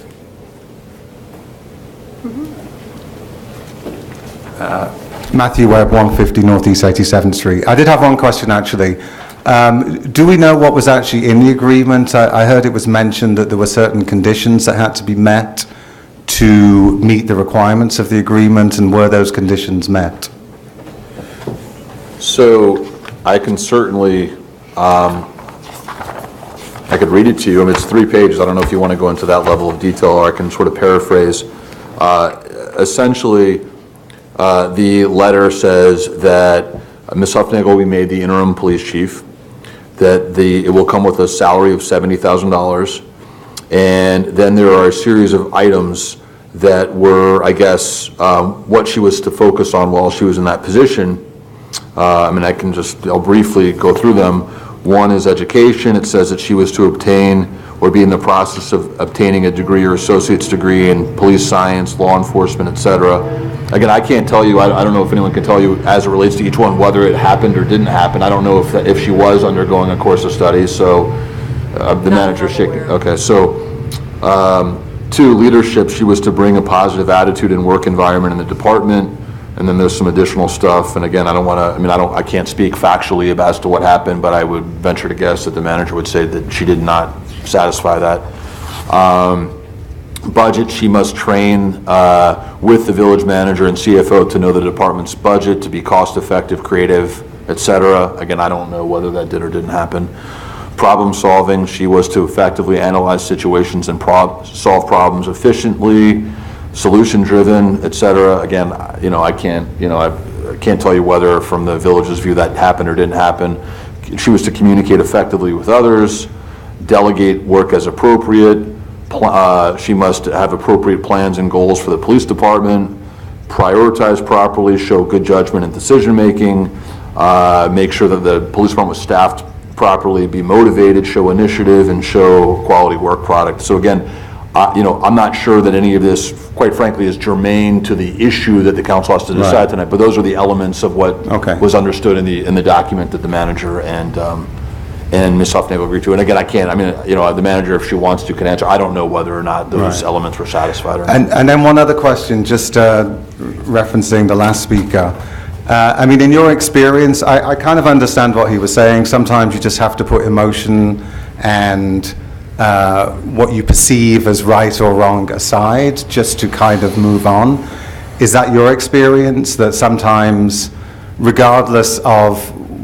S15: Matthew Webb, 150 Northeast 87th Street. I did have one question, actually. Do we know what was actually in the agreement? I heard it was mentioned that there were certain conditions that had to be met to meet the requirements of the agreement, and were those conditions met?
S7: So I can certainly, I could read it to you. I mean, it's 3 pages. I don't know if you want to go into that level of detail, or I can sort of paraphrase. Essentially, the letter says that Ms. Huffnagel will be made the interim police chief, that it will come with a salary of $70,000, and then there are a series of items that were, I guess, what she was to focus on while she was in that position. I mean, I'll briefly go through them. One is education. It says that she was to obtain or be in the process of obtaining a degree or associate's degree in police science, law enforcement, et cetera. Again, I can't tell you, I don't know if anyone can tell you as it relates to each one, whether it happened or didn't happen. I don't know if she was undergoing a course of study, so the manager's shaking. Okay, so 2, leadership. She was to bring a positive attitude and work environment in the department. And then there's some additional stuff, and again, I can't speak factually as to what happened, but I would venture to guess that the manager would say that she did not satisfy that. Budget, she must train with the village manager and CFO to know the department's budget, to be cost-effective, creative, etc. Again, I don't know whether that did or didn't happen. Problem solving, she was to effectively analyze situations and solve problems efficiently, solution-driven, et cetera. Again, I can't tell you whether from the village's view that happened or didn't happen. She was to communicate effectively with others, delegate work as appropriate. She must have appropriate plans and goals for the police department, prioritize properly, show good judgment in decision-making, make sure that the police department was staffed properly, be motivated, show initiative, and show quality work product. So again, I'm not sure that any of this, quite frankly, is germane to the issue that the council has to decide tonight, but those are the elements of what was understood in the document that the manager and Ms. Huffnagel agreed to. And again, the manager, if she wants to, can answer. I don't know whether or not those elements were satisfied or not.
S15: And then one other question, just referencing the last speaker. In your experience, I kind of understand what he was saying. Sometimes you just have to put emotion and what you perceive as right or wrong aside, just to kind of move on. Is that your experience, that sometimes, regardless of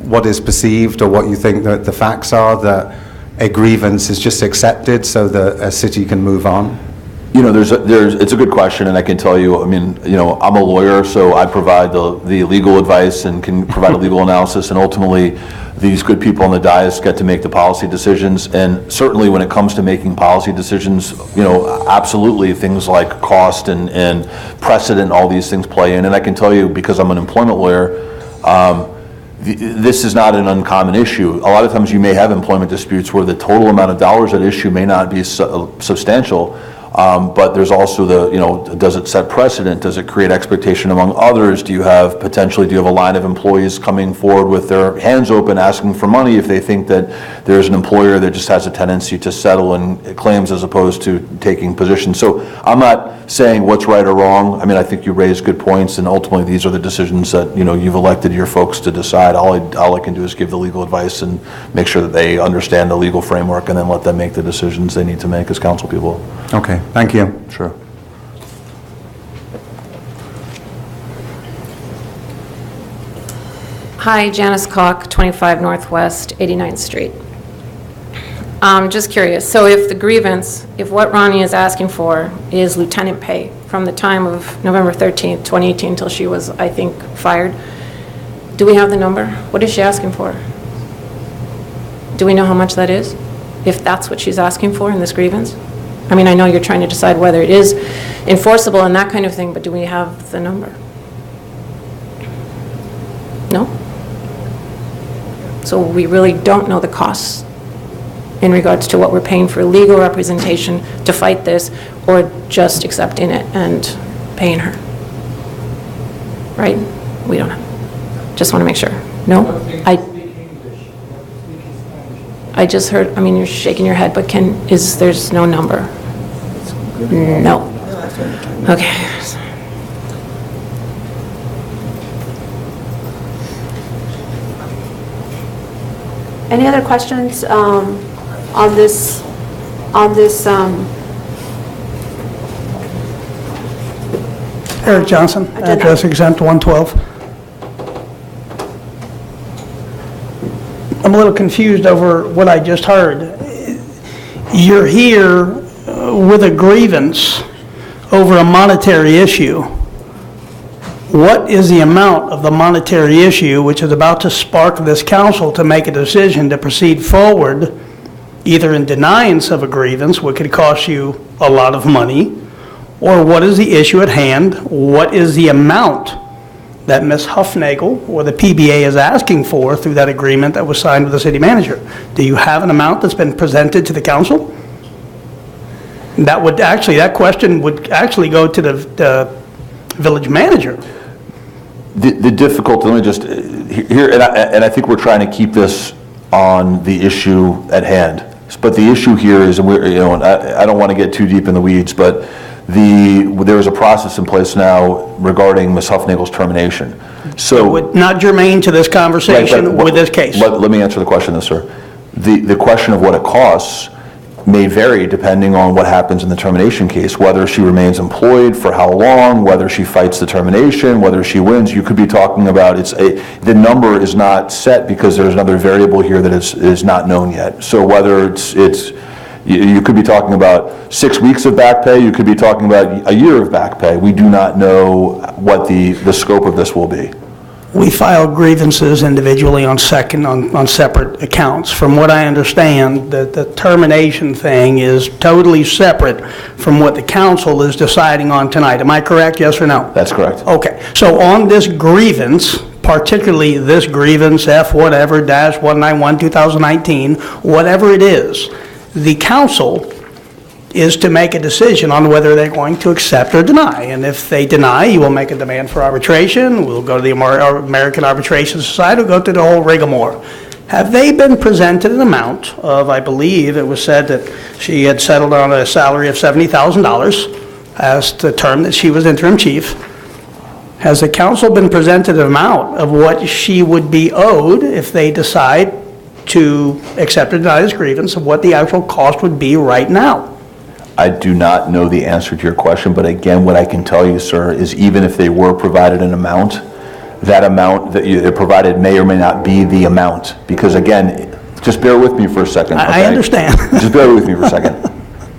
S15: what is perceived or what you think that the facts are, that a grievance is just accepted so that a city can move on?
S7: You know, it's a good question, and I can tell you, I mean, you know, I'm a lawyer, so I provide the legal advice and can provide a legal analysis, and ultimately, these good people on the dais get to make the policy decisions, and certainly when it comes to making policy decisions, you know, absolutely, things like cost and precedent, all these things play in, and I can tell you, because I'm an employment lawyer, this is not an uncommon issue. A lot of times you may have employment disputes where the total amount of dollars at issue may not be substantial, but there's also the, you know, does it set precedent? Does it create expectation among others? Do you have a line of employees coming forward with their hands open asking for money if they think that there's an employer that just has a tendency to settle in claims as opposed to taking positions? So I'm not saying what's right or wrong. I mean, I think you raise good points, and ultimately these are the decisions that, you know, you've elected your folks to decide. All I can do is give the legal advice and make sure that they understand the legal framework, and then let them make the decisions they need to make as council people.
S15: Okay, thank you.
S7: Sure.
S17: Hi, Janice Koch, 25 Northwest 89th Street. Just curious, so if the grievance, if what Ronnie is asking for is lieutenant pay from the time of November 13th, 2018 until she was, I think, fired, do we have the number? What is she asking for? Do we know how much that is? If that's what she's asking for in this grievance? I mean, I know you're trying to decide whether it is enforceable and that kind of thing, but do we have the number? No? So we really don't know the costs in regards to what we're paying for legal representation to fight this, or just accepting it and paying her. Right? We don't know. Just want to make sure. No? I just heard, I mean, you're shaking your head, but there's no number? No. Okay.
S1: Any other questions on this,
S16: Eric Johnson, address exempt 112. I'm a little confused over what I just heard. You're here with a grievance over a monetary issue. What is the amount of the monetary issue which is about to spark this council to make a decision to proceed forward, either in deniance of a grievance, which could cost you a lot of money, or what is the issue at hand? What is the amount that Ms. Huffnagel or the PBA is asking for through that agreement that was signed with the city manager? Do you have an amount that's been presented to the council? That question would actually go to the village manager.
S7: The difficulty, let me just, here, and I think we're trying to keep this on the issue at hand. But the issue here is, and we're, you know, and I don't want to get too deep in the weeds, but there is a process in place now regarding Ms. Huffnagel's termination. So,
S16: not germane to this conversation with this case.
S7: Let me answer the question, sir. The question of what it costs may vary depending on what happens in the termination case, whether she remains employed, for how long, whether she fights the termination, whether she wins. You could be talking about, the number is not set because there's another variable here that is not known yet. So whether you could be talking about 6 weeks of back pay, you could be talking about a year of back pay. We do not know what the scope of this will be.
S16: We file grievances individually on separate accounts. From what I understand, the termination thing is totally separate from what the council is deciding on tonight. Am I correct, yes or no?
S7: That's correct.
S16: Okay, so on this grievance, particularly this grievance F whatever dash 191 2019, whatever it is, the council is to make a decision on whether they're going to accept or deny. And if they deny, you will make a demand for arbitration. We'll go to the American Arbitration Society. We'll go through the whole rigmarole. Have they been presented an amount of, I believe it was said that she had settled on a salary of $70,000 as the term that she was interim chief. Has the council been presented an amount of what she would be owed if they decide to accept or deny this grievance, of what the actual cost would be right now?
S7: I do not know the answer to your question, but again, what I can tell you, sir, is even if they were provided an amount, that amount that they're provided may or may not be the amount. Because again, just bear with me for a second.
S16: I understand.
S7: Just bear with me for a second.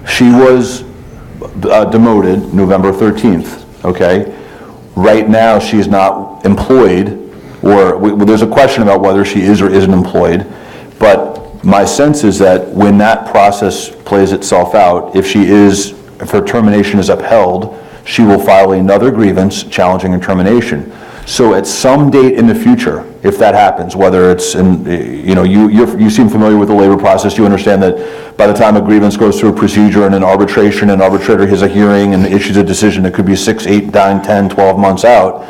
S7: She was demoted November 13th, okay? Right now, she's not employed, or there's a question about whether she is or isn't employed, but my sense is that when that process plays itself out, if her termination is upheld, she will file another grievance challenging her termination. So at some date in the future, if that happens, whether it's in, you seem familiar with the labor process, you understand that by the time a grievance goes through a procedure and an arbitration, an arbitrator has a hearing and issues a decision that could be 6, 8, 9, 10, 12 months out,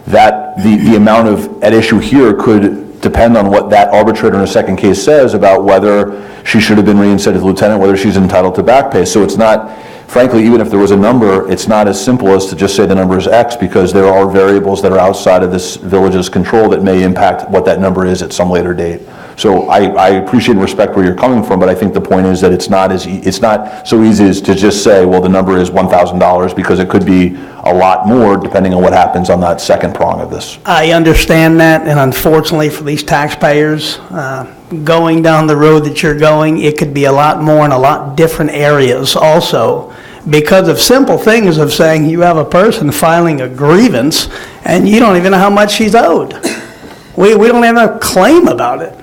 S7: that the amount at issue here could depend on what that arbitrator in a second case says about whether she should have been reinstated as lieutenant, whether she's entitled to back pay. So it's not, frankly, even if there was a number, it's not as simple as to just say the number is X, because there are variables that are outside of this village's control that may impact what that number is at some later date. So I appreciate and respect where you're coming from, but I think the point is that it's not so easy as to just say, well, the number is $1,000, because it could be a lot more depending on what happens on that second prong of this.
S16: I understand that, and unfortunately for these taxpayers, going down the road that you're going, it could be a lot more in a lot different areas also, because of simple things of saying you have a person filing a grievance and you don't even know how much she's owed. We don't have a claim about it.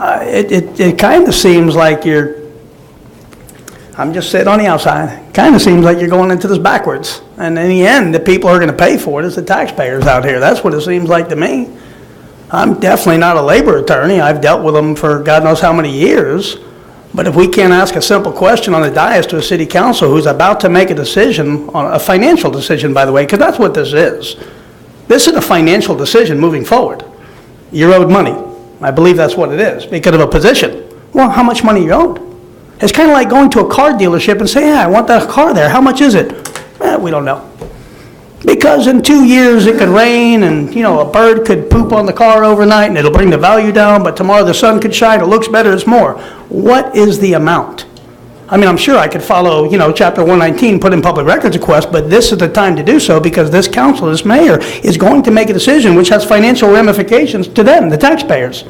S16: It kind of seems like I'm just sitting on the outside, kind of seems like you're going into this backwards. And in the end, the people who are going to pay for it is the taxpayers out here. That's what it seems like to me. I'm definitely not a labor attorney. I've dealt with them for God knows how many years. But if we can't ask a simple question on the dais to a city council who's about to make a decision, on a financial decision, by the way, because that's what this is. This is a financial decision moving forward. You're owed money. I believe that's what it is, because of a position. Well, how much money you owed? It's kind of like going to a car dealership and saying, yeah, I want that car there. How much is it? We don't know. Because in 2 years it could rain and, a bird could poop on the car overnight and it'll bring the value down, but tomorrow the sun could shine, it looks better, it's more. What is the amount? I mean, I'm sure I could follow, Chapter 119, put in public records request, but this is the time to do so because this council, this mayor, is going to make a decision which has financial ramifications to them, the taxpayers.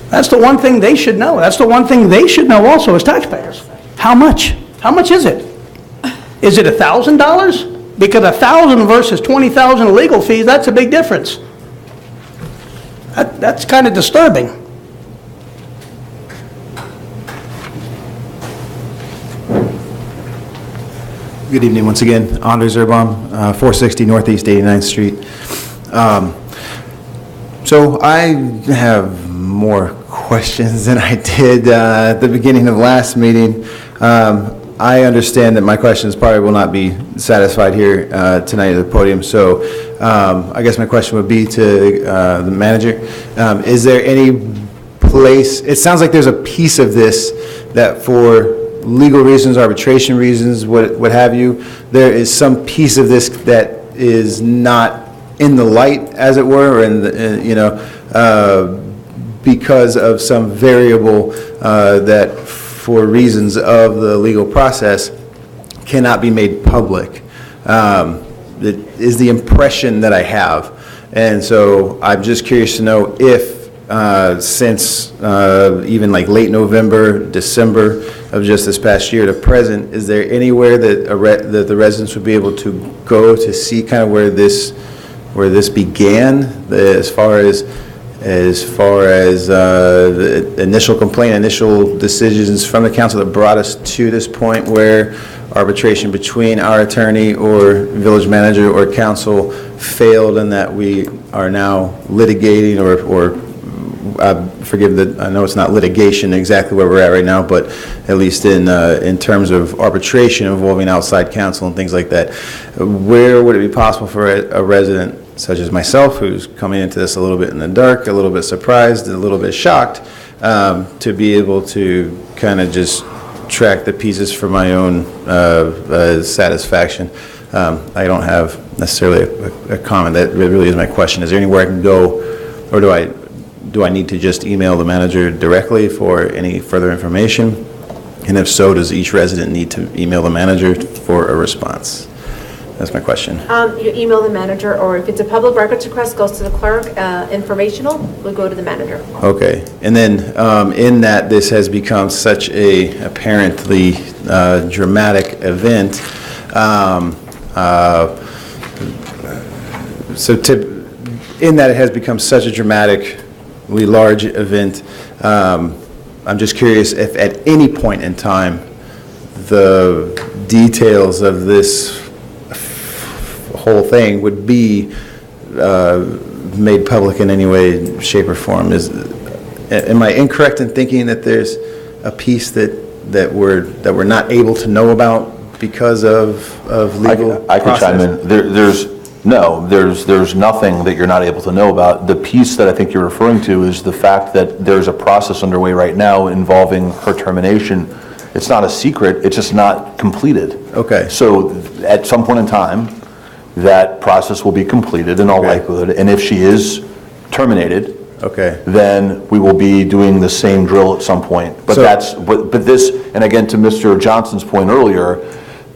S16: That's the one thing they should know. That's the one thing they should know also as taxpayers. How much? How much is it? Is it $1,000? Because 1,000 versus 20,000 legal fees, that's a big difference. That's kind of disturbing.
S11: Good evening once again. Anders Erbaum, 460 Northeast 89th Street. So I have more questions than I did at the beginning of last meeting. I understand that my questions probably will not be satisfied here tonight at the podium, so I guess my question would be to the manager. Is there any place, it sounds like there's a piece of this that for legal reasons, arbitration reasons, what have you, there is some piece of this that is not in the light, as it were, and because of some variable that, for reasons of the legal process, cannot be made public. That is the impression that I have, and so I'm just curious to know if, since even like late November, December of just this past year to present, is there anywhere that the residents would be able to go to see kind of where this began, as far as the initial complaint, initial decisions from the council that brought us to this point where arbitration between our attorney or village manager or council failed, and that we are now litigating or forgive that I know it's not litigation exactly where we're at right now, but at least in terms of arbitration involving outside counsel and things like that, where would it be possible for a resident such as myself, who's coming into this a little bit in the dark, a little bit surprised, a little bit shocked, to be able to kind of just track the pieces for my own satisfaction? I don't have necessarily a comment. That really is my question. Is there anywhere I can go, or do I need to just email the manager directly for any further information? And if so, does each resident need to email the manager for a response? That's my question.
S1: You email the manager, or if it's a public records request, goes to the clerk. Informational will go to the manager.
S11: Okay. And then in that this has become such a apparently dramatic event, in that it has become such a dramatically large event, I'm just curious if at any point in time the details of this whole thing would be made public in any way, shape, or form. Am I incorrect in thinking that there's a piece that we're not able to know about because of legal
S7: I can chime
S11: process?
S7: in. There's nothing that you're not able to know about. The piece that I think you're referring to is the fact that there's a process underway right now involving her termination. It's not a secret, it's just not completed.
S11: Okay.
S7: So at some point in time, that process will be completed in all likelihood, and if she is terminated, then we will be doing the same drill at some point. But this, and again, to Mr. Johnson's point earlier,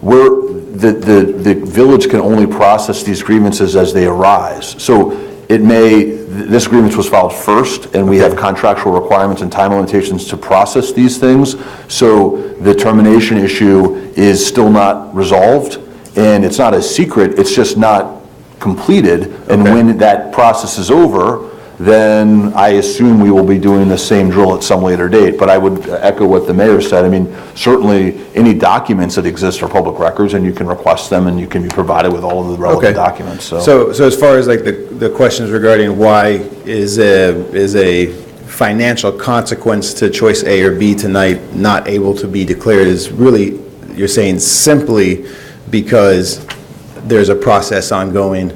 S7: the village can only process these grievances as they arise. So this grievance was filed first, and we have contractual requirements and time limitations to process these things. So the termination issue is still not resolved, and it's not a secret, it's just not completed. And when that process is over, then I assume we will be doing the same drill at some later date. But I would echo what the mayor said. I mean, certainly any documents that exist are public records, and you can request them, and you can be provided with all of the relevant documents.
S11: So as far as like the questions regarding why is a financial consequence to choice A or B tonight not able to be declared is really, you're saying simply because there's a process ongoing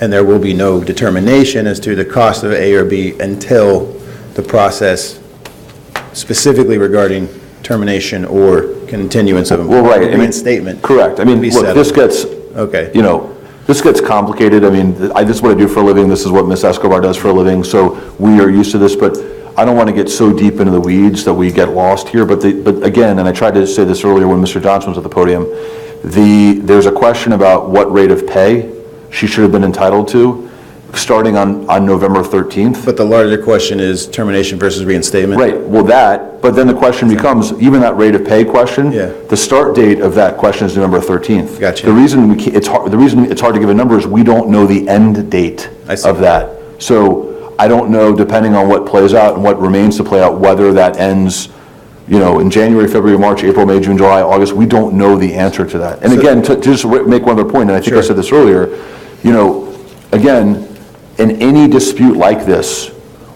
S11: and there will be no determination as to the cost of A or B until the process specifically regarding termination or continuance of employment reinstatement.
S7: Correct. I mean, look, this gets, this gets complicated. I mean, this is what I do for a living. This is what Ms. Escobar does for a living. So we are used to this, but I don't want to get so deep into the weeds that we get lost here. But again, and I tried to say this earlier when Mr. Johnson was at the podium, there's a question about what rate of pay she should have been entitled to, starting on November 13th.
S11: But the larger question is termination versus reinstatement?
S7: Right, well but then the question becomes, even that rate of pay question, the start date of that question is November 13th.
S11: Gotcha.
S7: The reason it's hard to give a number is we don't know the end date of that. So I don't know, depending on what plays out and what remains to play out, whether that ends in January, February, March, April, May, June, July, August. We don't know the answer to that. And again, to just make one other point, and I think I said this earlier, again, in any dispute like this,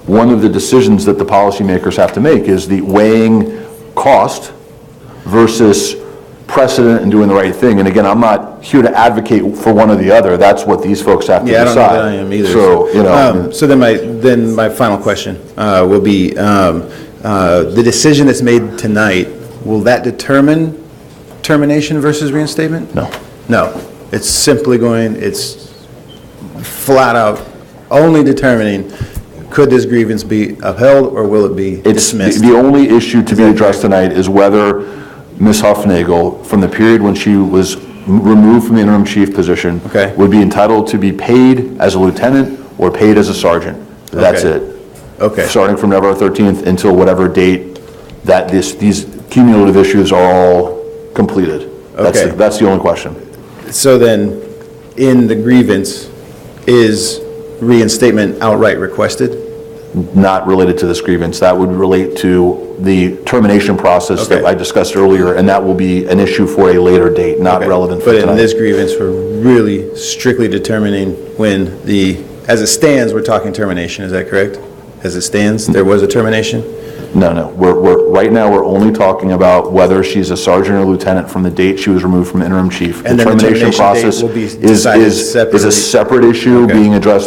S7: one of the decisions that the policymakers have to make is the weighing cost versus precedent and doing the right thing. And again, I'm not here to advocate for one or the other. That's what these folks have to decide.
S11: I don't know that I am either. So then my final question will be, the decision that's made tonight, will that determine termination versus reinstatement?
S7: No.
S11: No. It's simply it's flat out only determining, could this grievance be upheld or will it be dismissed?
S7: The only issue to be addressed tonight is whether Ms. Hufnagel, from the period when she was removed from the interim chief position, would be entitled to be paid as a lieutenant or paid as a sergeant. That's it.
S11: Okay.
S7: Starting from November 13th until whatever date that these cumulative issues are all completed. That's the only question.
S11: So then, in the grievance, is reinstatement outright requested?
S7: Not related to this grievance. That would relate to the termination process that I discussed earlier, and that will be an issue for a later date, not relevant for tonight.
S11: But in this grievance, we're really strictly determining when as it stands, we're talking termination, is that correct? As it stands, there was a termination?
S7: No. Right now, we're only talking about whether she's a sergeant or lieutenant from the date she was removed from interim chief.
S11: And
S7: the
S11: then
S7: termination process
S11: will be decided
S7: is a separate issue being addressed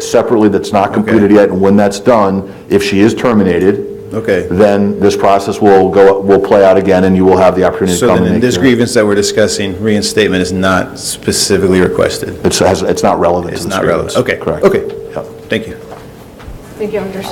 S7: separately that's not completed yet. And when that's done, if she is terminated, then this process will play out again, and you will have the opportunity to come and make.
S11: So then, in this grievance that we're discussing, reinstatement is not specifically requested.
S7: It's not relevant.
S11: It's
S7: to this
S11: not relevant.
S7: grievance.
S11: Okay.
S7: Correct.
S11: Okay.
S7: Yep.
S11: Thank you.
S1: Thank you, Anders.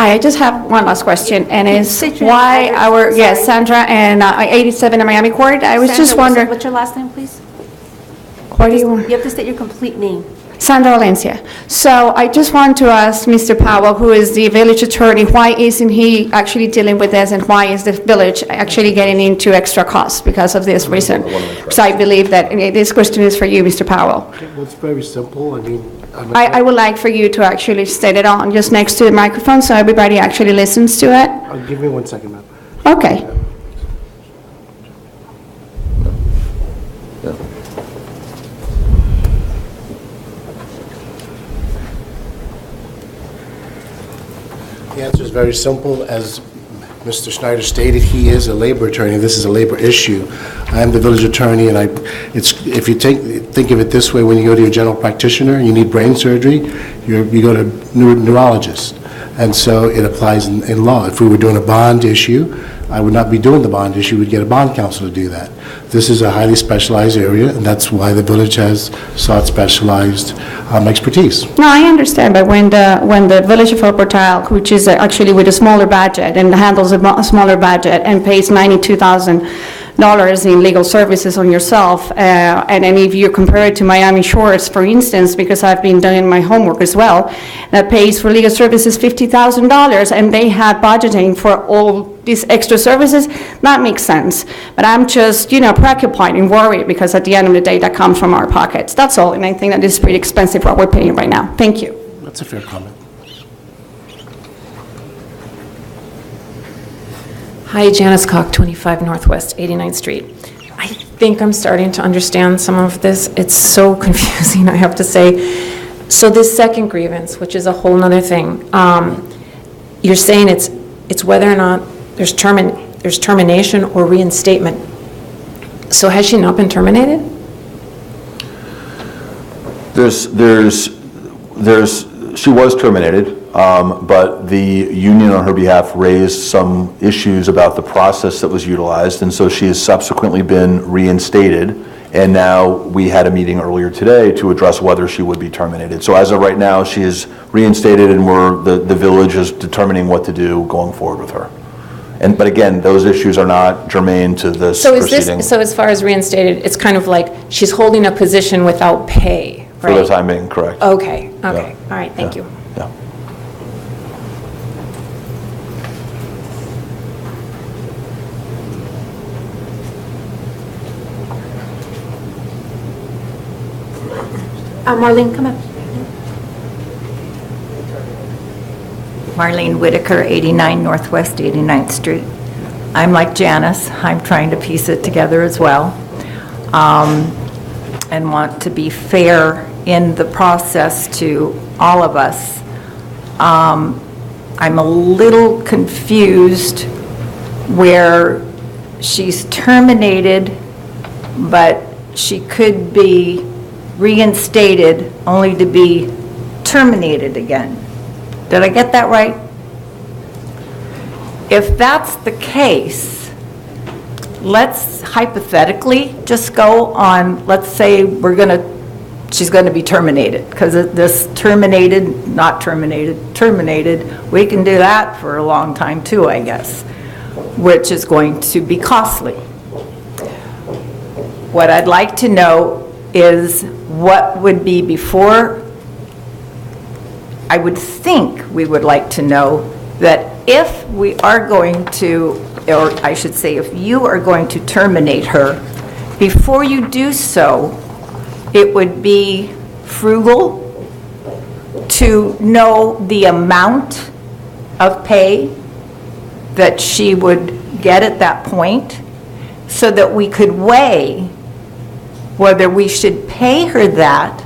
S12: Hi, I just have one last question, and it's
S1: State your
S12: why
S1: address,
S12: our, yes,
S1: sorry.
S12: Sandra, and 87 in Miami Court. I was just
S1: Sandra,
S12: wondering,
S1: what's your last name, please?
S12: what do you want?
S1: You have to state your complete name.
S12: Sandra Valencia. So I just want to ask Mr. Powell, who is the village attorney, why isn't he actually dealing with this, and why is the village actually getting into extra costs because of this reason? So I believe that this question is for you, Mr. Powell.
S18: Well, it's very simple. I mean,
S12: I would like for you to actually state it on just next to the microphone so everybody actually listens to it.
S18: Give me 1 second, ma'am.
S12: Okay.
S18: The answer is very simple. As Mr. Schneider stated, he is a labor attorney. This is a labor issue. I am the village attorney, and if you think of it this way, when you go to your general practitioner and you need brain surgery, you go to neurologist. And so it applies in law. If we were doing a bond issue, I would not be doing the bond issue. We'd get a bond counsel to do that. This is a highly specialized area, and that's why the village has sought specialized expertise.
S12: No, I understand, but when the Village of El Portal, which is actually with a smaller budget and handles a smaller budget and pays $92,000 in legal services on yourself, and then if you compare it to Miami Shores, for instance, because I've been doing my homework as well, that pays for legal services $50,000, and they had budgeting for all these extra services, that makes sense. But I'm just, preoccupied and worried because at the end of the day, that comes from our pockets. That's all, and I think that it's pretty expensive what we're paying right now. Thank you.
S18: That's a fair comment.
S17: Hi, Janice Cock, 25 Northwest 89th Street. I think I'm starting to understand some of this. It's so confusing, I have to say. So this second grievance, which is a whole nother thing, you're saying it's whether or not there's termination or reinstatement. So has she not been terminated?
S7: She was terminated, but the union on her behalf raised some issues about the process that was utilized, and so she has subsequently been reinstated, and now we had a meeting earlier today to address whether she would be terminated. So as of right now, she is reinstated, and the village is determining what to do going forward with her. But again, those issues are not germane to this proceeding.
S17: So as far as reinstated, it's kind of like she's holding a position without pay,
S7: For
S17: right?
S7: the time being, correct.
S17: Okay, all right, thank you.
S7: Yeah.
S1: Marlene, come up.
S14: Marlene Whitaker, 89 Northwest 89th Street. I'm like Janice, I'm trying to piece it together as well, and want to be fair in the process to all of us. I'm a little confused where she's terminated, but she could be reinstated only to be terminated again. Did I get that right? If that's the case, let's hypothetically just go on, let's say she's going to be terminated, because this terminated, not terminated, terminated, we can do that for a long time too, I guess, which is going to be costly. What I'd like to know is what would be before. I would think we would like to know that if we are going to, or I should say, if you are going to terminate her, before you do so, it would be frugal to know the amount of pay that she would get at that point, so that we could weigh whether we should pay her that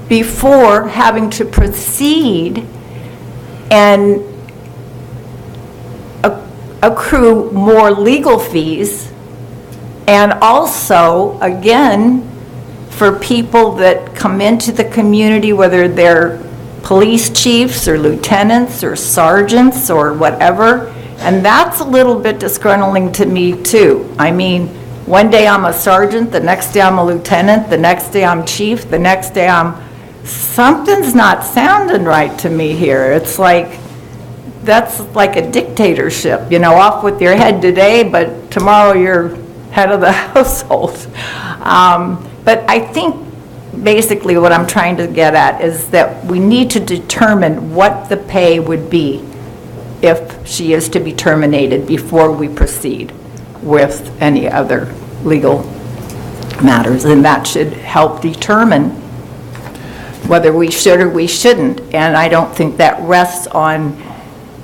S14: before having to proceed and accrue more legal fees, and also, again, for people that come into the community, whether they're police chiefs or lieutenants or sergeants or whatever, and that's a little bit disgruntling to me too. I mean, one day I'm a sergeant, the next day I'm a lieutenant, the next day I'm chief, the next day something's not sounding right to me here. It's like that's like a dictatorship, you know, off with your head today, but tomorrow you're head of the household. But I think basically what I'm trying to get at is that we need to determine what the pay would be if she is to be terminated before we proceed with any other legal matters, and that should help determine whether we should or we shouldn't. And I don't think that rests on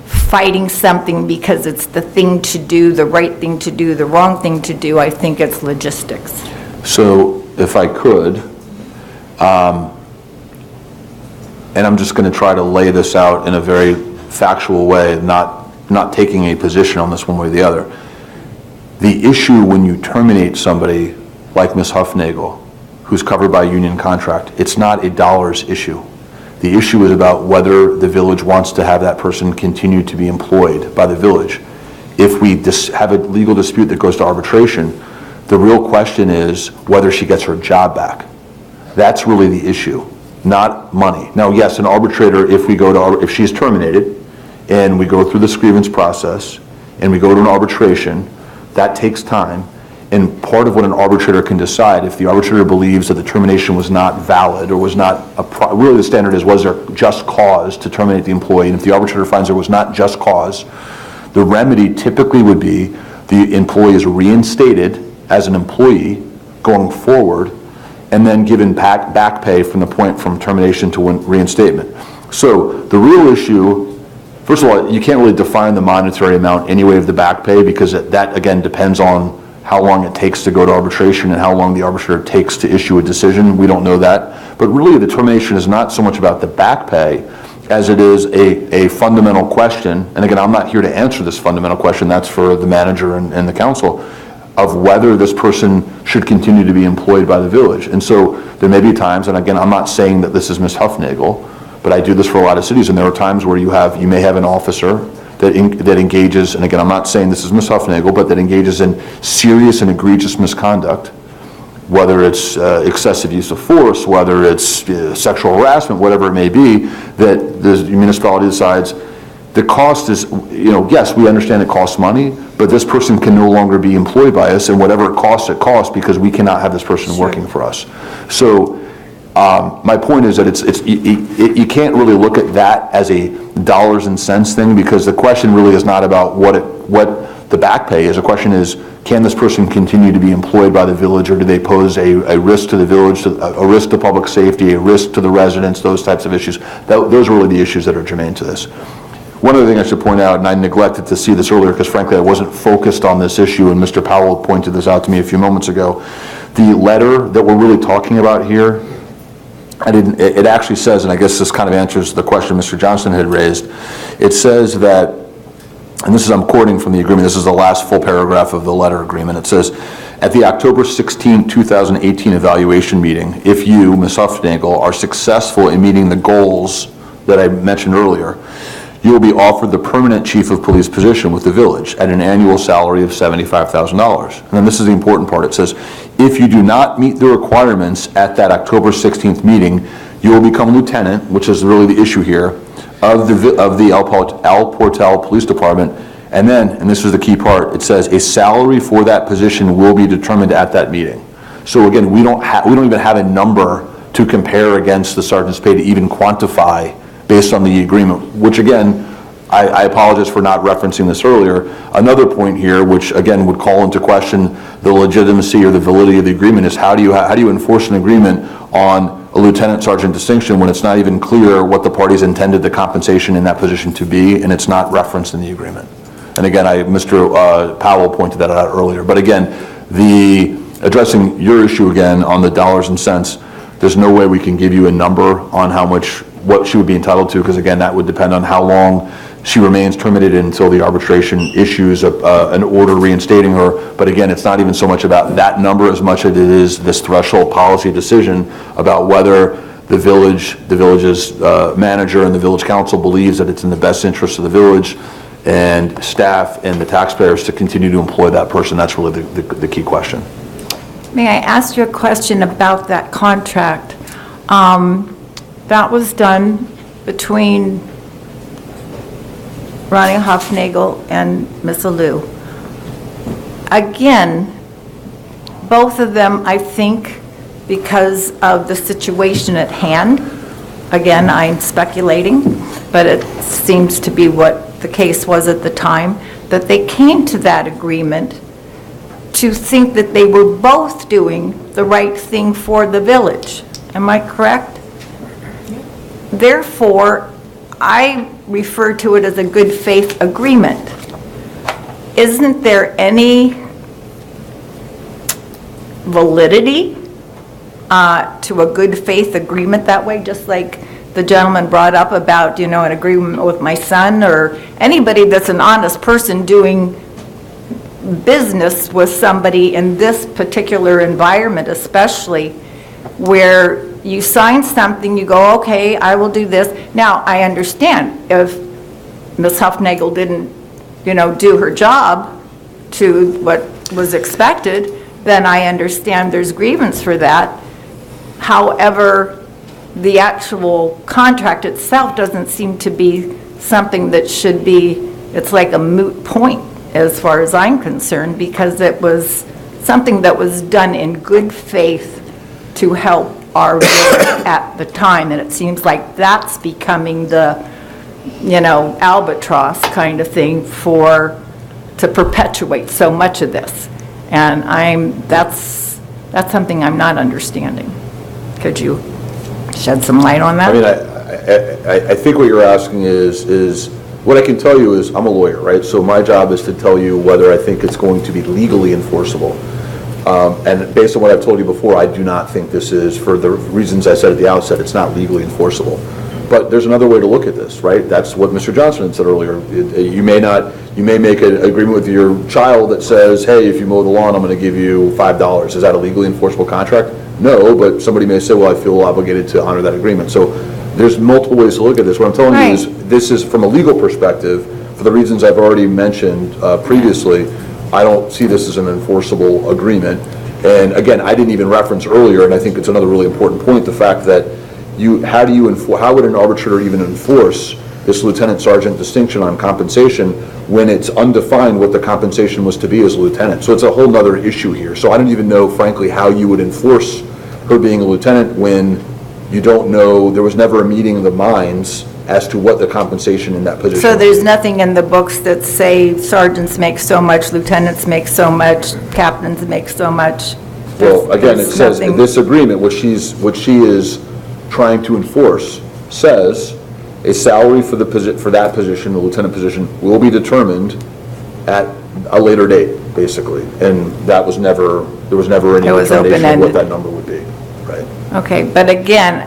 S14: fighting something because it's the thing to do, the right thing to do, the wrong thing to do. I think it's logistics.
S7: So if I could, and I'm just going to try to lay this out in a very factual way, not taking a position on this one way or the other. The issue when you terminate somebody like Ms. Huffnagel, who's covered by a union contract, it's not a dollars issue. The issue is about whether the village wants to have that person continue to be employed by the village. If we have a legal dispute that goes to arbitration, the real question is whether she gets her job back. That's really the issue, not money. Now, yes, an arbitrator, if she's terminated and we go through this grievance process and we go to an arbitration, that takes time. And part of what an arbitrator can decide, if the arbitrator believes that the termination was not valid or was not, really the standard is, was there just cause to terminate the employee? And if the arbitrator finds there was not just cause, the remedy typically would be the employee is reinstated as an employee going forward and then given back pay from the point from termination to reinstatement. So the real issue, first of all, you can't really define the monetary amount anyway of the back pay because that again depends on how long it takes to go to arbitration and how long the arbitrator takes to issue a decision. We don't know that. But really the determination is not so much about the back pay as it is a fundamental question. And again, I'm not here to answer this fundamental question. That's for the manager and the council of whether this person should continue to be employed by the village. And so there may be times, and again, I'm not saying that this is Ms. Huffnagel, but I do this for a lot of cities, and there are times where you may have an officer that engages, and again, I'm not saying this is Ms. Huffnagel, but that engages in serious and egregious misconduct, whether it's excessive use of force, whether it's sexual harassment, whatever it may be, that the municipality decides the cost is, yes, we understand it costs money, but this person can no longer be employed by us, and whatever it costs because we cannot have this person working for us. So my point is that you can't really look at that as a dollars and cents thing because the question really is not about what the back pay is. The question is, can this person continue to be employed by the village, or do they pose a risk to the village, a risk to public safety, a risk to the residents, those types of issues. Those are really the issues that are germane to this. One other thing I should point out, and I neglected to see this earlier because frankly I wasn't focused on this issue, and Mr. Powell pointed this out to me a few moments ago. The letter that we're really talking about here, it actually says, and I guess this kind of answers the question Mr. Johnson had raised, it says that, and this is, I'm quoting from the agreement, this is the last full paragraph of the letter agreement, it says, at the October 16, 2018 evaluation meeting, if you, Ms. Huffnagel, are successful in meeting the goals that I mentioned earlier, you will be offered the permanent chief of police position with the village at an annual salary of $75,000. And then this is the important part. It says, if you do not meet the requirements at that October 16th meeting, you will become lieutenant, which is really the issue here, of the El Portal Police Department. And then, and this is the key part, it says a salary for that position will be determined at that meeting. So again, we don't even have a number to compare against the sergeant's pay to even quantify based on the agreement, which again, I apologize for not referencing this earlier. Another point here, which again would call into question the legitimacy or the validity of the agreement, is how do you enforce an agreement on a lieutenant sergeant distinction when it's not even clear what the parties intended the compensation in that position to be, and it's not referenced in the agreement. And again, Mr. Powell pointed that out earlier. But again, addressing your issue again on the dollars and cents, there's no way we can give you a number on what she would be entitled to, because again, that would depend on how long she remains terminated until the arbitration issues an order reinstating her. But again, it's not even so much about that number as much as it is this threshold policy decision about whether the village's manager and the village council believes that it's in the best interest of the village and staff and the taxpayers to continue to employ that person. That's really the key question.
S14: May I ask you a question about that contract? That was done between Ronnie Hofnagel and Ms. Alou. Again, both of them, I think, because of the situation at hand, again, I'm speculating, but it seems to be what the case was at the time, that they came to that agreement to think that they were both doing the right thing for the village. Am I correct? Therefore, I refer to it as a good faith agreement. Isn't there any validity to a good faith agreement that way, just like the gentleman brought up about, an agreement with my son, or anybody that's an honest person doing business with somebody in this particular environment, especially where you sign something, you go, okay, I will do this. Now, I understand if Ms. Hufnagel didn't, do her job to what was expected, then I understand there's grievance for that. However, the actual contract itself doesn't seem to be something that should be, it's like a moot point as far as I'm concerned, because it was something that was done in good faith to help our village at the time, and it seems like that's becoming the, albatross kind of thing to perpetuate so much of this. And that's something I'm not understanding. Could you shed some light on that?
S7: I mean, I think what you're asking is, what I can tell you is, I'm a lawyer, right? So my job is to tell you whether I think it's going to be legally enforceable. And based on what I've told you before, I do not think this is, for the reasons I said at the outset, it's not legally enforceable. But there's another way to look at this, right? That's what Mr. Johnson had said earlier. You may make an agreement with your child that says, hey, if you mow the lawn, I'm going to give you $5. Is that a legally enforceable contract? No, but somebody may say, well, I feel obligated to honor that agreement. So there's multiple ways to look at this. What I'm telling you is, this is from a legal perspective, for the reasons I've already mentioned previously, I don't see this as an enforceable agreement. And again, I didn't even reference earlier, and I think it's another really important point, the fact that how would an arbitrator even enforce this lieutenant sergeant distinction on compensation when it's undefined what the compensation was to be as a lieutenant? So it's a whole nother issue here. So I don't even know, frankly, how you would enforce her being a lieutenant when you don't know, there was never a meeting of the minds as to what the compensation in that position
S14: So
S7: would
S14: there's
S7: be.
S14: nothing in the books that say sergeants make so much, lieutenants make so much, captains make so much?
S7: Well, again, it
S14: There's
S7: says,
S14: nothing-
S7: this agreement, what she is trying to enforce, says a salary for that position, the lieutenant position, will be determined at a later date, basically. And there was never any
S14: It was
S7: determination of what
S14: open-ended.
S7: that number would be, right?
S14: Okay, but again,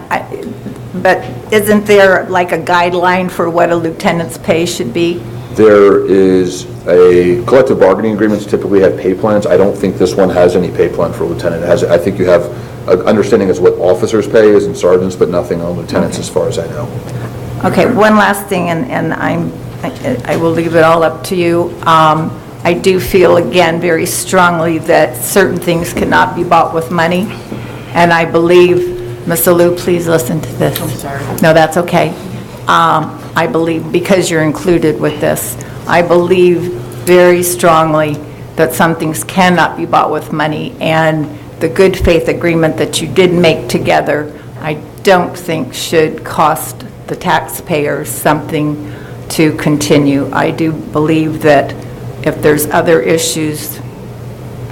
S14: but isn't there like a guideline for what a lieutenant's pay should be?
S7: There is collective bargaining agreements typically have pay plans. I don't think this one has any pay plan for lieutenant. I think you have an understanding as what officers' pay is and sergeants, but nothing on lieutenants as far as I know.
S14: Okay, one last thing, and I will leave it all up to you. I do feel, again, very strongly that certain things cannot be bought with money, and I believe, Ms. Alou, please listen to this. I'm sorry. No, that's okay. I believe, because you're included with this, I believe very strongly that some things cannot be bought with money, and the good faith agreement that you did make together, I don't think should cost the taxpayers something to continue. I do believe that if there's other issues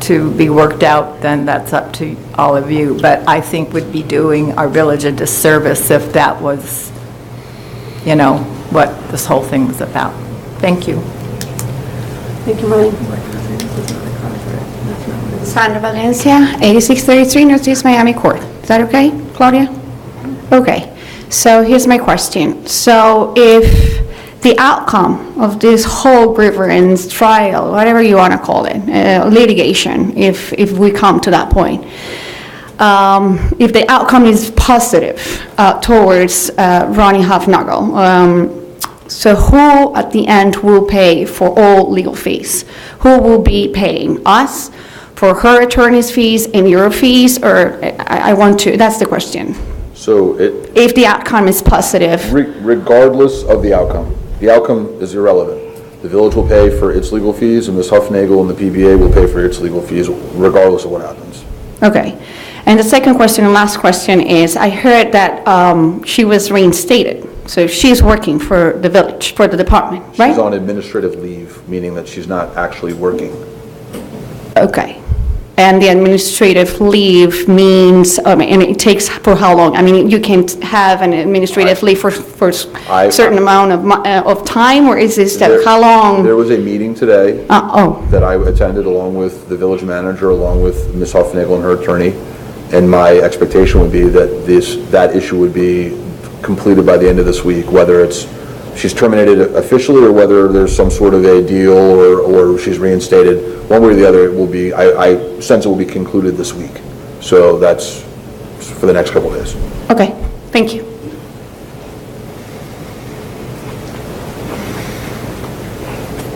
S14: to be worked out, then that's up to all of you. But I think we'd be doing our village a disservice if that was, what this whole thing was about. Thank you.
S1: Thank you, Marlene.
S19: Sandra Valencia, 8633 Northeast Miami Court. Is that okay, Claudia? Okay. So here's my question. So if the outcome of this whole grievance trial, whatever you want to call it, litigation, if we come to that point, if the outcome is positive towards Ronnie Hufnagel, so who at the end will pay for all legal fees? Who will be paying? Us for her attorney's fees and your fees, or that's the question.
S7: So
S19: If the outcome is positive.
S7: regardless of the outcome is irrelevant. the village will pay for its legal fees, and Ms. Huffnagel and the PBA will pay for its legal fees regardless of what happens.
S19: Okay. And the second question and last question is, I heard that she was reinstated. So she's working for the village, for the department, right?
S7: She's on administrative leave, meaning that she's not actually working.
S19: Okay. And the administrative leave means, and it takes for how long? I mean, you can have an administrative leave for a certain amount of time, or is this that, how long?
S7: There was a meeting today that I attended along with the village manager, along with Ms. Huffnagel and her attorney, and my expectation would be that that issue would be completed by the end of this week, whether it's she's terminated officially or whether there's some sort of a deal or she's reinstated. One way or the other, it will be, I sense it will be concluded this week. So that's for the next couple of days.
S19: Okay, thank you.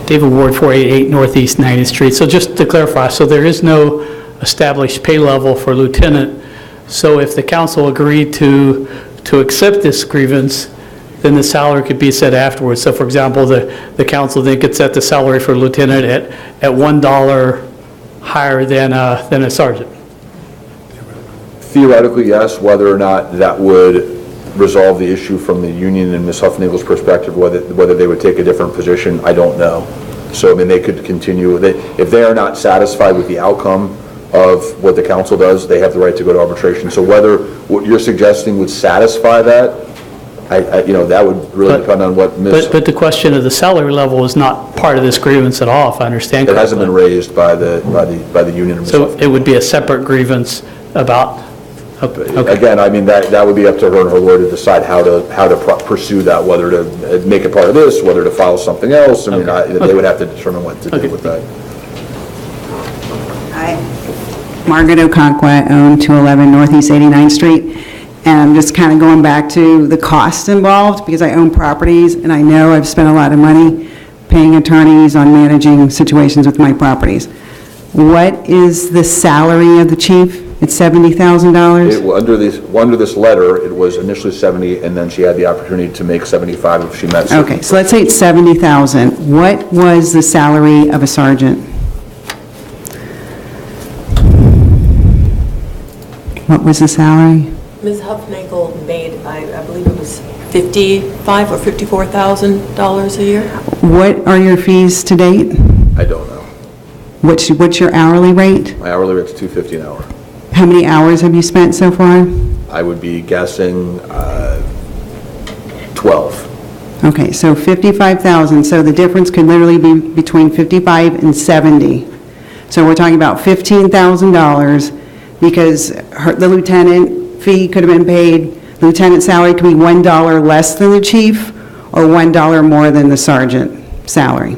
S10: David Ward, 488 Northeast 90th Street. So just to clarify, so there is no established pay level for lieutenant. So if the council agreed to accept this grievance, then the salary could be set afterwards. So for example, the council then could set the salary for lieutenant at $1 higher than a sergeant.
S7: Theoretically, yes. Whether or not that would resolve the issue from the union and Ms. Huffnagel's perspective, whether they would take a different position, I don't know. So I mean, they could continue. If they are not satisfied with the outcome of what the council does, they have the right to go to arbitration. So whether what you're suggesting would satisfy that, that would really depend on what Ms.
S10: But the question of the salary level is not part of this grievance at all, if I understand
S7: It
S10: correctly.
S7: hasn't been raised by the union.
S10: So it would be a separate grievance about, okay.
S7: Again, I mean, that would be up to her and her lawyer to decide how to pursue that, whether to make it part of this, whether to file something else. I mean, they would have to determine what to do with that.
S20: Hi. Margaret Okonkwo, own 211 Northeast 89th Street. And I'm just kind of going back to the cost involved, because I own properties, and I know I've spent a lot of money paying attorneys on managing situations with my properties. What is the salary of the chief? It's $70,000?
S7: Under this letter, it was initially 70, and then she had the opportunity to make 75 if she met.
S20: Okay, so let's say it's $70,000. What was the salary of a sergeant? What was the salary?
S4: Ms. Huffnagel made, I believe it was $55,000 or $54,000 a year.
S20: What are your fees to date?
S7: I don't know.
S20: What's your hourly rate?
S7: My hourly rate's $250 an hour.
S20: How many hours have you spent so far?
S7: I would be guessing 12.
S20: Okay, so 55,000, so the difference could literally be between 55 and 70. So we're talking about $15,000 because the lieutenant fee could have been paid, lieutenant salary could be $1 less than the chief or $1 more than the sergeant salary.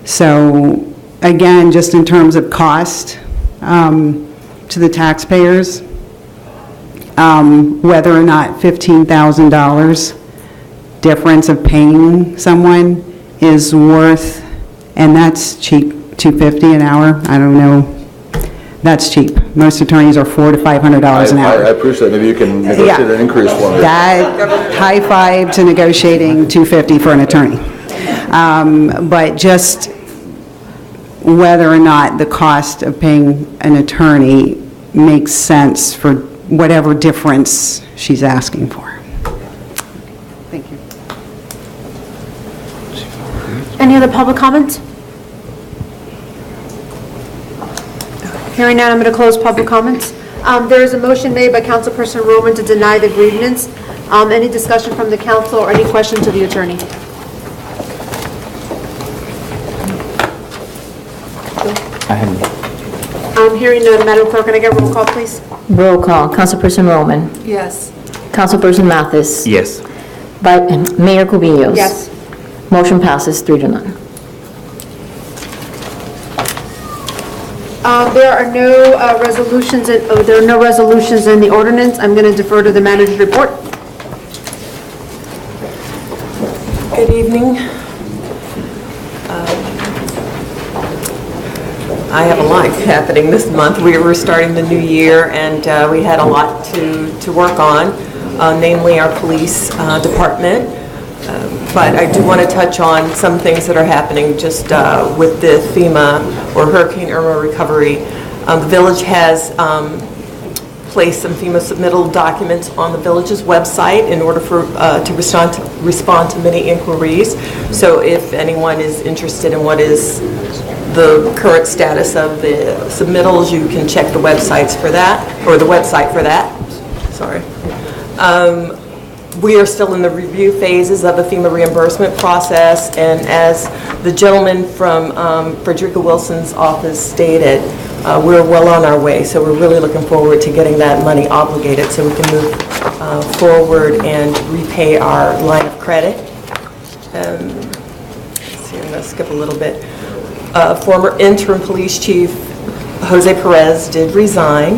S20: So again, just in terms of cost to the taxpayers, whether or not $15,000 difference of paying someone is worth, and that's cheap, $250 an hour, I don't know, that's cheap. Most attorneys are $400 to $500 an hour.
S7: I appreciate it. Maybe you can negotiate an increase for me.
S20: That, high five to negotiating $250 for an attorney. But just whether or not the cost of paying an attorney makes sense for whatever difference she's asking for. Thank you.
S1: Any other public comments? Hearing none, I'm going to close public comments. There is a motion made by Councilperson Roman to deny the grievance. Any discussion from the council or any question to the attorney? Hearing none, Madam Clerk, can I get a roll call, please?
S2: Roll call. Councilperson Roman.
S9: Yes.
S2: Councilperson Mathis.
S3: Yes.
S2: Mayor Cubillos.
S1: Yes.
S2: Motion passes 3-0.
S1: There are no resolutions. There are no resolutions in the ordinance. I'm going to defer to the manager's report.
S4: Good evening. I have a lot happening this month. We were starting the new year, and we had a lot to work on, namely our police department. But I do want to touch on some things that are happening just with the FEMA or Hurricane Irma recovery. The village has placed some FEMA submittal documents on the village's website in order for to respond to many inquiries. So if anyone is interested in what is the current status of the submittals, you can check the websites for that, or the website for that. Sorry. We are still in the review phases of the FEMA reimbursement process, and as the gentleman from Frederica Wilson's office stated, we're well on our way, so we're really looking forward to getting that money obligated so we can move forward and repay our line of credit. Let's see, I'm going to skip a little bit. Former interim police chief Jose Perez did resign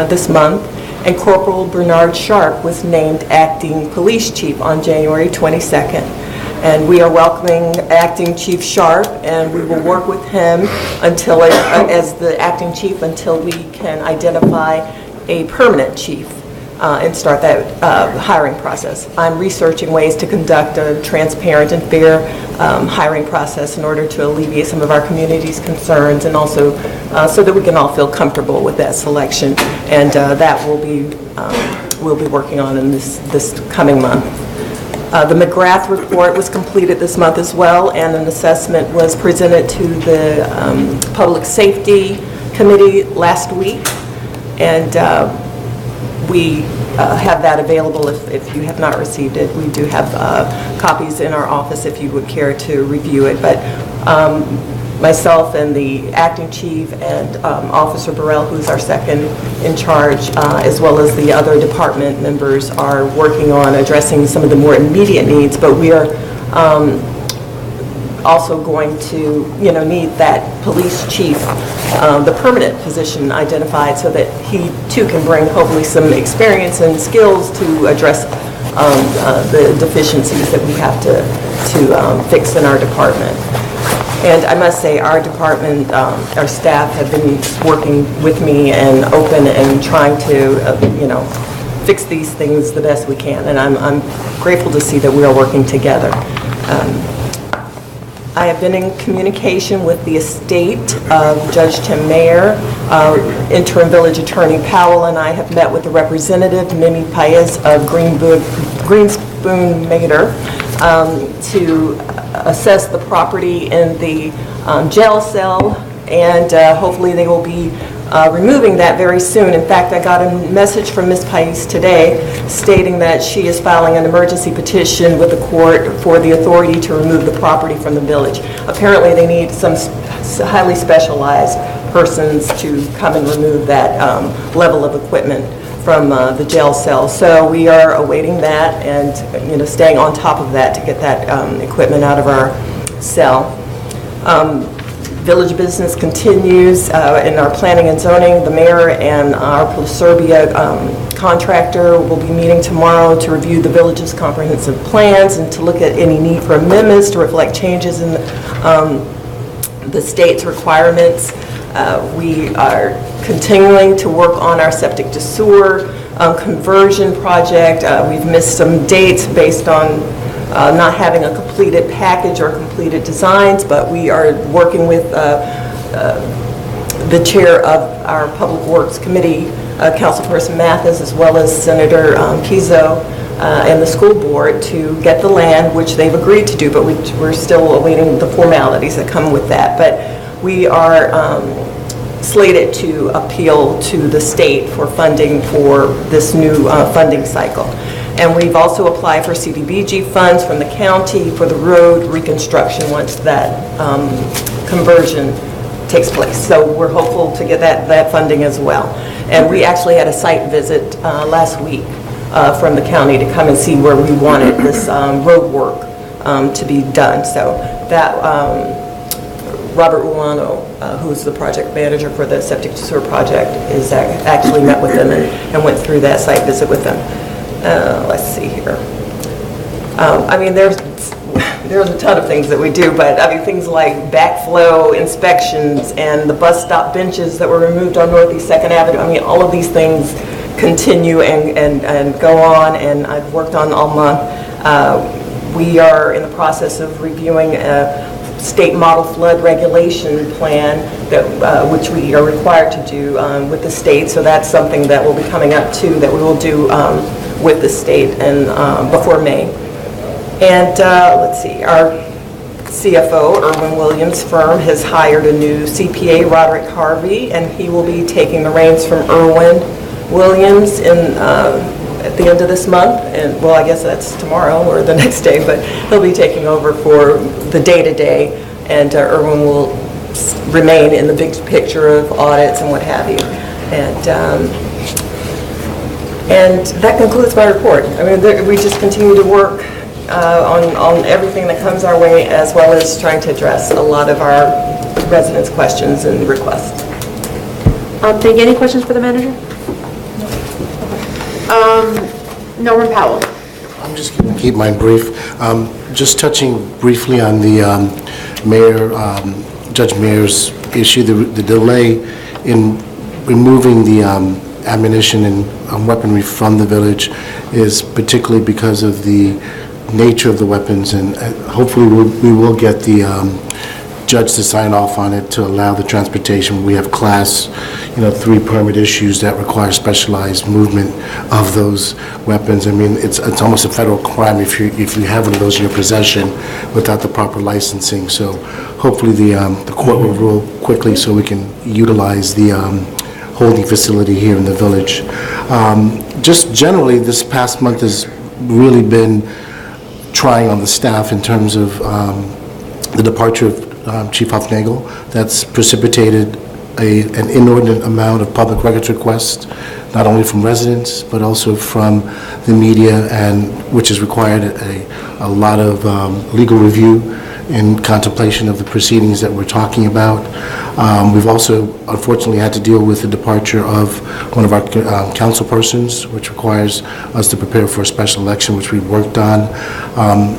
S4: this month, and Corporal Bernard Sharp was named acting police chief on January 22nd. And we are welcoming acting Chief Sharp, and we will work with him until, as the acting chief, until we can identify a permanent chief and start that hiring process. I'm researching ways to conduct a transparent and fair hiring process in order to alleviate some of our community's concerns, and also so that we can all feel comfortable with that selection. And that we'll be working on in this coming month. The McGrath report was completed this month as well, and an assessment was presented to the Public Safety Committee last week. And we have that available if you have not received it. We do have copies in our office if you would care to review it. But myself and the acting chief and Officer Burrell, who's our second in charge, as well as the other department members, are working on addressing some of the more immediate needs. But we are also going to, need that police chief, the permanent position identified, so that he too can bring hopefully some experience and skills to address the deficiencies that we have to fix in our department. And I must say, our department, our staff have been working with me and open and trying to, fix these things the best we can. And I'm grateful to see that we are working together. I have been in communication with the estate of Judge Tim Mayer. Interim Village Attorney Powell and I have met with the representative, Mimi Paez of Greenspoon Mater, to assess the property in the jail cell, and hopefully they will be removing that very soon. In fact, I got a message from Ms. Paez today stating that she is filing an emergency petition with the court for the authority to remove the property from the village. Apparently they need some highly specialized persons to come and remove that level of equipment from the jail cell. So we are awaiting that and staying on top of that to get that equipment out of our cell. Village business continues in our planning and zoning. The mayor and our Proserbia contractor will be meeting tomorrow to review the village's comprehensive plans and to look at any need for amendments to reflect changes in the state's requirements. We are continuing to work on our septic to sewer conversion project. We've missed some dates based on not having a completed package or completed designs, but we are working with the chair of our Public Works Committee, Councilperson Mathis, as well as Senator Pizzo, and the school board to get the land, which they've agreed to do, but we're still awaiting the formalities that come with that. But we are slated to appeal to the state for funding for this new funding cycle. And we've also applied for CDBG funds from the county for the road reconstruction once that conversion takes place. So we're hopeful to get that funding as well. And we actually had a site visit last week from the county to come and see where we wanted this road work to be done. So that Robert Uwano, who's the project manager for the septic to sewer project, is actually met with them and went through that site visit with them. Let's see here. I mean, there's a ton of things that we do, but I mean, things like backflow inspections and the bus stop benches that were removed on Northeast 2nd Avenue. I mean, all of these things continue and go on, and I've worked on all month. We are in the process of reviewing a state model flood regulation plan that, which we are required to do with the state. So that's something that will be coming up too, that we will do with the state and before May. And let's see, our CFO, Irwin Williams' firm, has hired a new CPA, Roderick Harvey, and he will be taking the reins from Irwin Williams at the end of this month. And well, I guess that's tomorrow or the next day, but he'll be taking over for the day-to-day, and Irwin will remain in the big picture of audits and what have you. And that concludes my report. I mean, we just continue to work on everything that comes our way, as well as trying to address a lot of our residents' questions and requests.
S1: Thank you. Any questions for the manager? Norman Powell.
S18: I'm just going to keep mine brief. Just touching briefly on the mayor, Judge Mayor's issue, the delay in removing the ammunition and weaponry from the village is particularly because of the nature of the weapons, and hopefully we will get the judge to sign off on it to allow the transportation. We have class 3 permit issues that require specialized movement of those weapons. I mean, it's almost a federal crime if you have one of those in your possession without the proper licensing. So hopefully the court will rule quickly so we can utilize the holding facility here in the village. Just generally, this past month has really been trying on the staff in terms of the departure of Chief Hufnagel. That's precipitated an inordinate amount of public records requests, not only from residents, but also from the media, and which has required a lot of legal review in contemplation of the proceedings that we're talking about. We've also, unfortunately, had to deal with the departure of one of our council persons, which requires us to prepare for a special election, which we've worked on,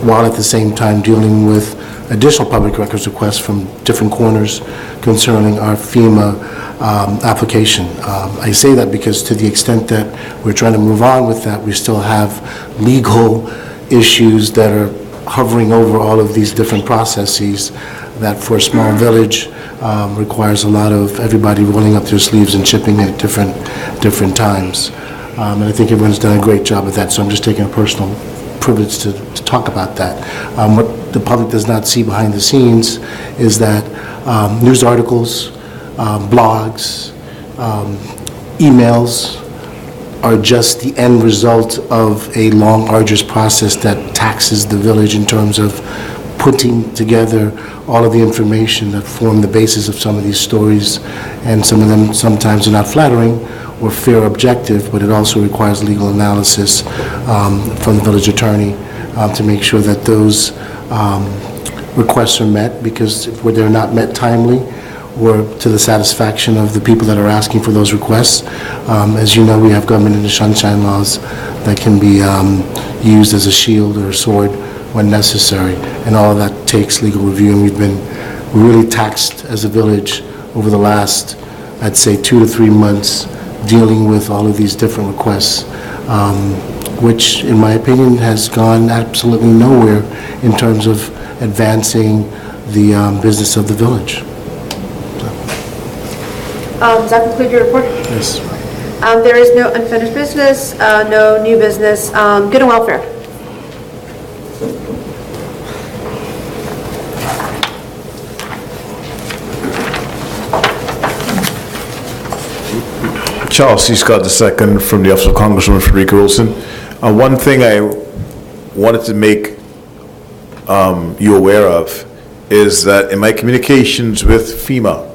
S18: while at the same time dealing with additional public records requests from different corners concerning our FEMA application. I say that because to the extent that we're trying to move on with that, we still have legal issues that are hovering over all of these different processes that for a small village requires a lot of everybody rolling up their sleeves and chipping in at different times. And I think everyone's done a great job of that, so I'm just taking a personal privilege to talk about that. What the public does not see behind the scenes is that news articles, blogs, emails are just the end result of a long, arduous process that taxes the village in terms of putting together all of the information that form the basis of some of these stories, and some of them sometimes are not flattering or fair or objective, but it also requires legal analysis from the village attorney to make sure that those requests are met, because if they're not met timely or to the satisfaction of the people that are asking for those requests, as you know, we have government in the sunshine laws that can be used as a shield or a sword when necessary, and all of that takes legal review, and we've been really taxed as a village over the last, I'd say, 2 to 3 months dealing with all of these different requests, which in my opinion has gone absolutely nowhere in terms of advancing the business of the village.
S1: Does that conclude your report?
S18: Yes.
S1: There is no unfinished business, no new business. Good and welfare.
S6: Charles C. Scott II from the Office of Congresswoman Frederica Wilson. One thing I wanted to make you aware of is that in my communications with FEMA,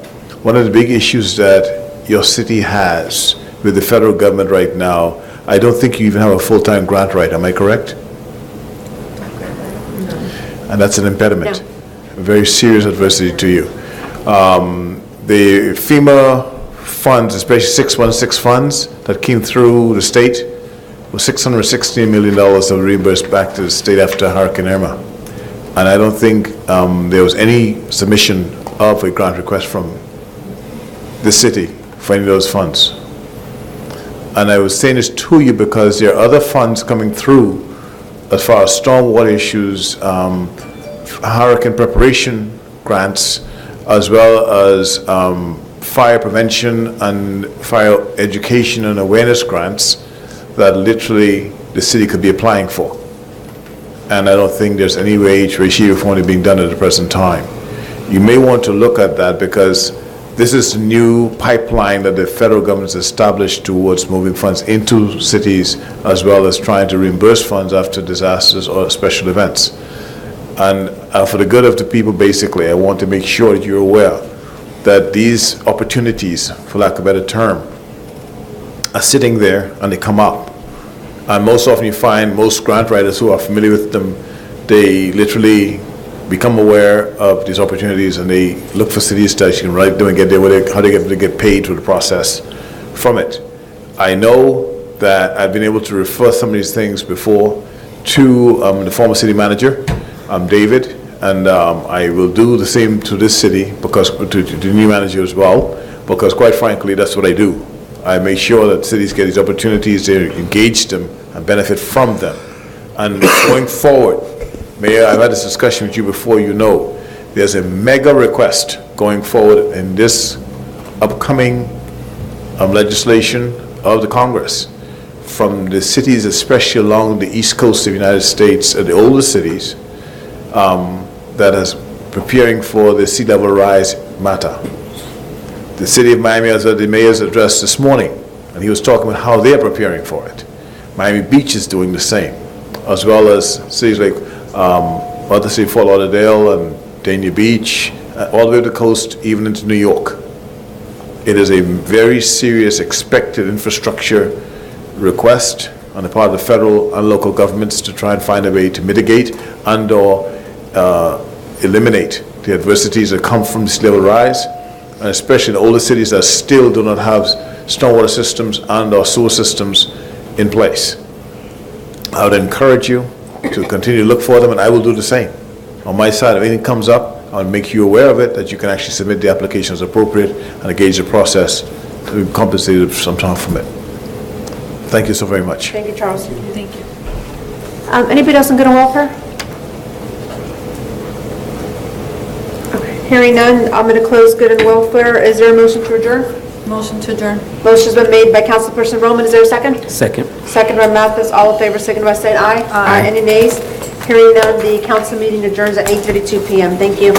S6: one of the big issues that your city has with the federal government right now, I don't think you even have a full-time grant writer, am I correct? And that's an impediment, a very serious adversity to you. The FEMA funds, especially 616 funds that came through the state, was $616 million that were reimbursed back to the state after Hurricane Irma. And I don't think there was any submission of a grant request from the city for any of those funds. And I was saying this to you because there are other funds coming through as far as stormwater issues, hurricane preparation grants, as well as fire prevention and fire education and awareness grants that literally the city could be applying for. And I don't think there's any way HVAC reform being done at the present time. You may want to look at that because this is a new pipeline that the federal government has established towards moving funds into cities, as well as trying to reimburse funds after disasters or special events. And for the good of the people, basically, I want to make sure that you're aware that these opportunities, for lack of a better term, are sitting there and they come up. And most often you find most grant writers who are familiar with them, they literally become aware of these opportunities and they look for cities that you can write them and get there, how they get paid through the process from it. I know that I've been able to refer some of these things before to the former city manager, David, and I will do the same to this city, because to the new manager as well, because quite frankly, that's what I do. I make sure that cities get these opportunities, they engage them and benefit from them. And going forward, Mayor, I've had this discussion with you before, you know, there's a mega request going forward in this upcoming legislation of the Congress from the cities, especially along the East Coast of the United States, the older cities, that is preparing for the sea level rise matter. The city of Miami, as the mayor's addressed this morning, and he was talking about how they're preparing for it. Miami Beach is doing the same, as well as cities like other cities, Fort Lauderdale and Dania Beach, all the way to the coast, even into New York. It is a very serious expected infrastructure request on the part of the federal and local governments to try and find a way to mitigate and or eliminate the adversities that come from this level rise, and especially in older cities that still do not have stormwater systems and or sewer systems in place. I would encourage you to continue to look for them, and I will do the same. On my side, if anything comes up, I'll make you aware of it, that you can actually submit the application as appropriate and engage the process to be compensated sometime from it. Thank you so very much.
S1: Thank you, Charles.
S9: Thank you.
S1: Anybody else on good and welfare? Okay, hearing none, I'm going to close good and welfare. Is there a motion to adjourn?
S9: Motion to adjourn.
S1: Motion's been made by Councilperson Roman. Is there a second?
S3: Second.
S1: Second by Mathis. All in favor, signify by saying aye. Aye. Any nays? Hearing none, the council meeting adjourns at 8:32 p.m. Thank you.